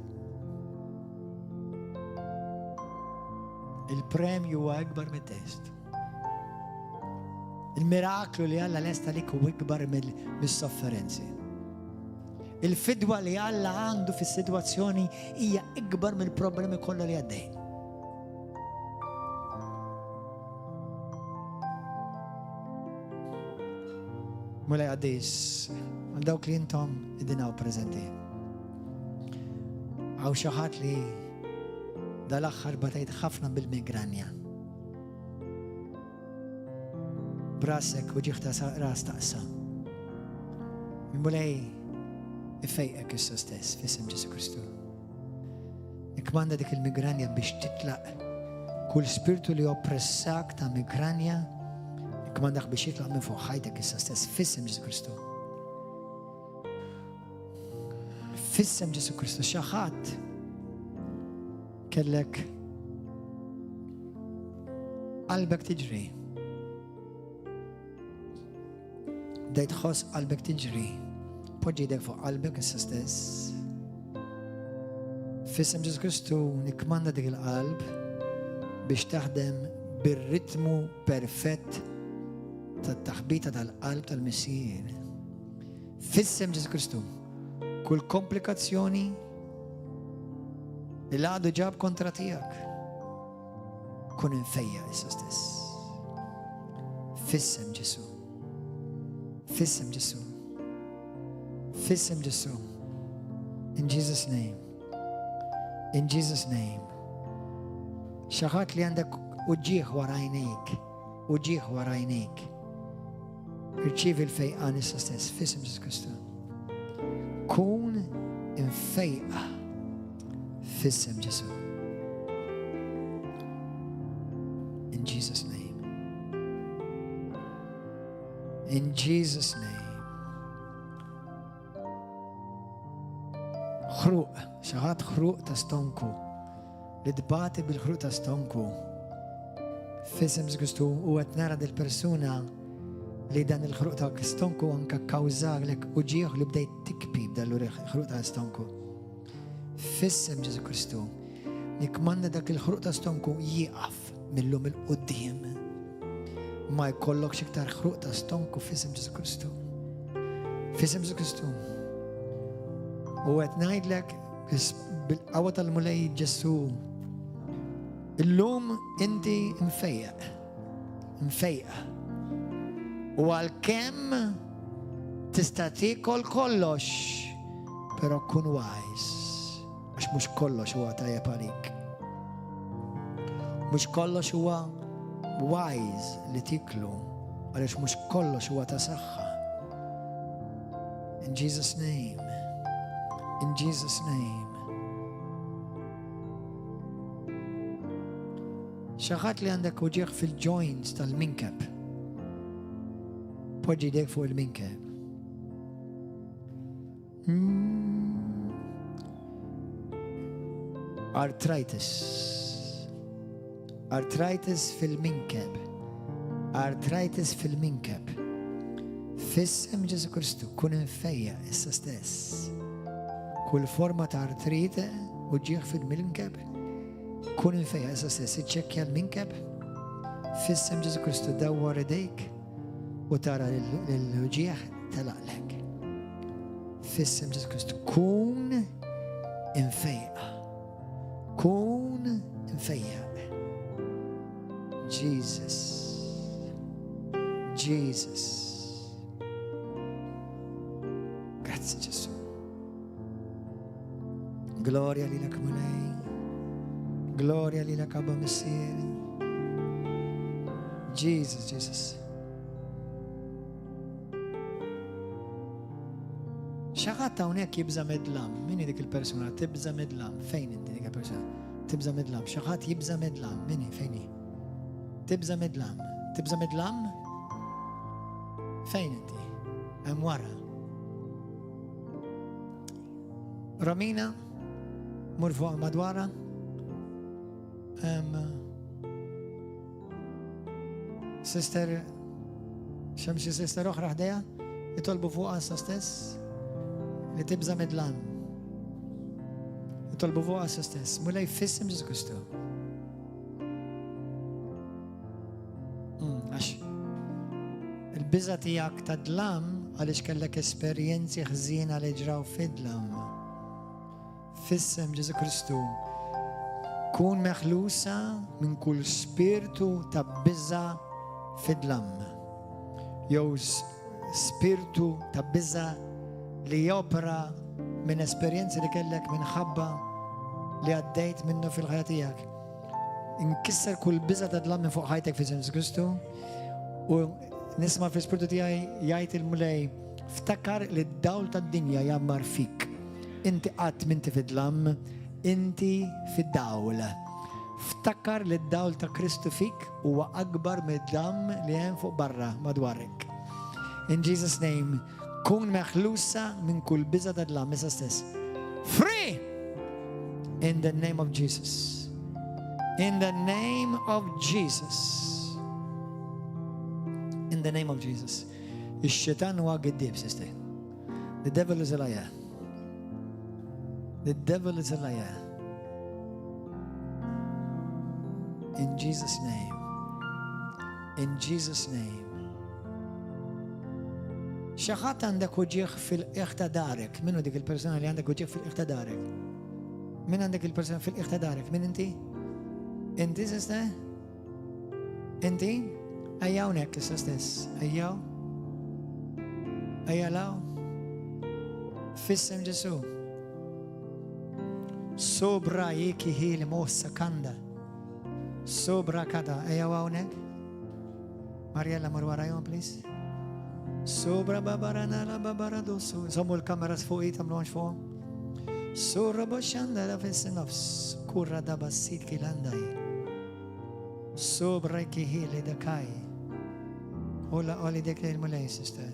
S1: Il-premju huwa ikbar mit-test. Il-miraklu li Alla lesta lik huwa ikbar mis-sofferenzi. Il-fidwa li Alla għandu fis-sitwazzjoni hija ikbar mill-problemi kollha li għaddej. Mela għaddejs, għal dawk li intom id-dinaw preżenti. Għaw xi ħadd li dal-aħħar batajt ħafna bil-migranja. Brasek u ġiħta ras taqsa. Mimulej ifejqek issa stess f'isem Ġesu Kristu. Nikmanda dik il-migranja biex titlaq kull spiritu li oppressak ta' migranja, nikmandak biex jitlaq minn fuq ħajtek issa stess f'isem Ġesu Kristu. F'isem Ġesu Kristu xi ħadd kellek qalbek tiġri. Bdejt tħoss qalbek tiġri. Poġġi jdek fuq qalbek issa stess. F'isem Ġesu Kristu nikmanda dik il-qalb biex taħdem bir-ritmu perfett tat-taħbita tal-qalb tal-Missija. F'isem Ġesu Kristu kull komplikazzjoni li għadu ġab kontra tijak kun infejja issa stess. F'isem Ġesu. F'isem Ġesu. F'isem Ġesu. In Jesus' name. In Jesus' name. Xaħat li għandek uġġieħ warajnejk. Uġġieħ warajnejk. Irċivi l-fejqan issa stess. F'isem Ġesu Kristu. Kun infejqa. F'isem Ġesu. In Jesus' name. In Jesus' name. Xruq, xaħat xruq ta' stonku. Li dbati bil-xruq ta' stonku. F'isem Ġesu u għet nara del-persuna li dan il-xruq ta' stonku anka kawżalek uġieħ li bdejt tikbi b'dal-xruq ta' stonku. F'isem Ġesu Kristu, nikmanda dak il-xruq ta' stonku jieqaf millum il-qoddim. Ma jkollokx iktar xruq ta' stonku f'isem Ġesu Kristu. F'isem Ġesu Kristu. U qed ngħidlek bil-qawwa tal-mulej Ġesu. Illum inti mfejjaq. Mfejjaq. U għalkemm tista' tiekol kollox, però kun wise. Għax mhux kollox huwa tajjeb għalik. Mhux kollox huwa wise li tiklu, għaliex mhux kollox huwa ta' saħħa. In Jesus' name. In Jesus' name. Xaħat li għandek uġieħ fil-joints tal-minkab. Poġġi dek fuq il-minkab. Arthritis. Arthritis fil-minkab. Arthritis fil-minkab. Fissem Gesù Kristu, kun infejja issa stess. Kull forma ta' artrite u ġieħ fil-minkeb, kun infejja issa stess, iċċekkja l-minkeb. Fissem Gesù Kristu, dawwar idejk u tara l-ġieħ tal-aqlek. Fissem Gesù Kristu, kun infejja. Kun infejja. Jesus. Jesus. Grazie Gesù. Gloria lilek mulej. Gloria lilek Abba Messier. Jesus, Jesus. Xaħat hawnhekk jibża medlam. Min dik il-persuna tibża medlam? Fejn inti dik il-persuna? Tibża medlam. Xaħat jibża medlam. Min fejn hi? Tibża medlam. Tibża medlam? Fejn inti? Hemm wara. Romina, mur fuq madwara. Sister, xemxi sister oħra ħdeja, jitolbu fuq assa stess, li tibża medlan. Jitolbu fuq assa stess, mulej fissim Ġesu Kristu. Għax, il-biża tijak ta' dlam, għalix kellek esperienzi ħżina li ġraw fid-dlam. Fissem Ġesu Kristu, kun meħlusa minn kull spiritu ta' biża fid-dlam. Jew spiritu ta' biża li jopra minn esperienzi li kellek minħabba li għaddejt minnu fil-ħajja tiegħek. Inkisser kull biża ta' dlam minn fuq ħajtek fi Ġesu Kristu u nisma' fl-ispiritu tiegħi jgħid il-mulej ftakar li d-dawl tad-dinja jammar fik. Inti qatt minti fid-dlam, inti fid-dawl. Ftakar li d-dawl ta' Kristu fik huwa akbar mid-dam li hemm fuq barra madwarek. In Jesus' name, kun meħlusa minn kull biża ta' dlam issa stess. Free! In the name of Jesus. In the name of Jesus. In the name of Jesus. Ix-xitan huwa giddib, sister. The devil is a liar. The devil is a liar. In Jesus' name. In Jesus' name. Xaħat għandek uġieħ fil-iħta darek. Minnu dik il-persona li għandek uġieħ fil-iħta darek? Min għandek il-persona fil-iħta darek? Min inti? Inti sista? Inti? Ajjaw nek issa stess. Ajjaw? Ajjalaw? Fissem Ġesu. Sobra jeki hili mossa kanda. Sobra kada. Ajjaw għawnek? Mariella marwarajom, please. Sobra babarana la babaradosu. Sommu l-kameras fuq tamlu għanx fuq. Sobra boxanda la fis-nofs. Kurra da bassit kilandaj. Sobra kihili da kaj. Ola oli dek li l-mulej, sister.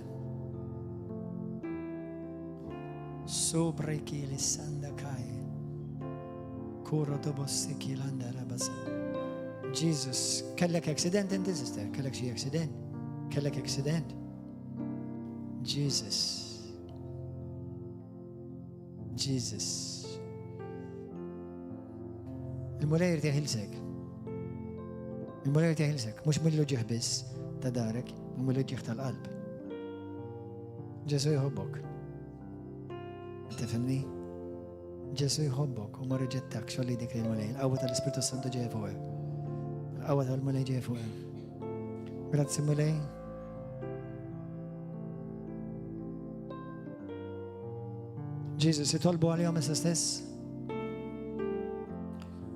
S1: Sobra kihili sanda kaj. Kurra da bassit kilanda la bassit. Jesus, kellek accident inti, sister? Kellek xie accident? Kellek accident? Jesus. Jesus. Il-mulej irtiħilsek. Il-mulej irtiħilsek. Mux mullu ġiħbis ta' darek, il-mulej ġiħ tal-qalb. Ġesu jħobbok. Tifemni? Ġesu jħobbok u ma reġettak xolli dik il-mulej. L-qawwa tal-Ispiritu Santu ġeħ fuq. L-qawwa tal-mulej ġeħ fuq. Grazzi mulej. Jesus, jitolbu għal-jom issa stess.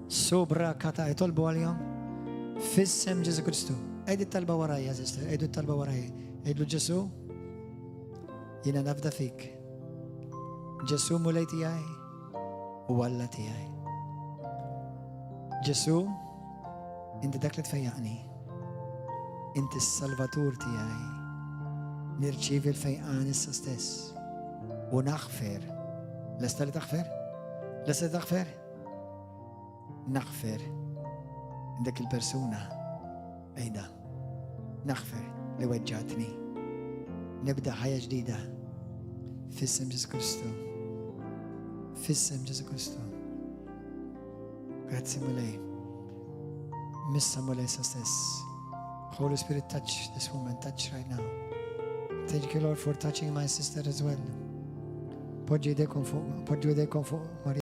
S1: Sobra kata jitolbu għal-jom. Fissem Ġesu Kristu. Ejdu talba warajja, sister. Ejdu talba warajja. Ejdu Ġesu. Jina nafda fik. Ġesu mulej tijaj. U għalla tijaj. Ġesu. Inti dak li tfejjaqni. Inti s-salvatur tijaj. Nirċivi l-fejqan issa stess. U naħfer. Lesta li taħfer? Lesta li taħfer? Naħfer. Dak il-persuna. Ejda. Naħfer li weġġatni. نبدأ حياة جديدة في اسم جيسوس كريستو. في اسم جيسوس كريستو. Grazie mille. Missa mole se stess. Holy Spirit, touch this woman. Touch right now. Thank you, Lord, for touching my sister as well. Poggi idejkom fuq Maria.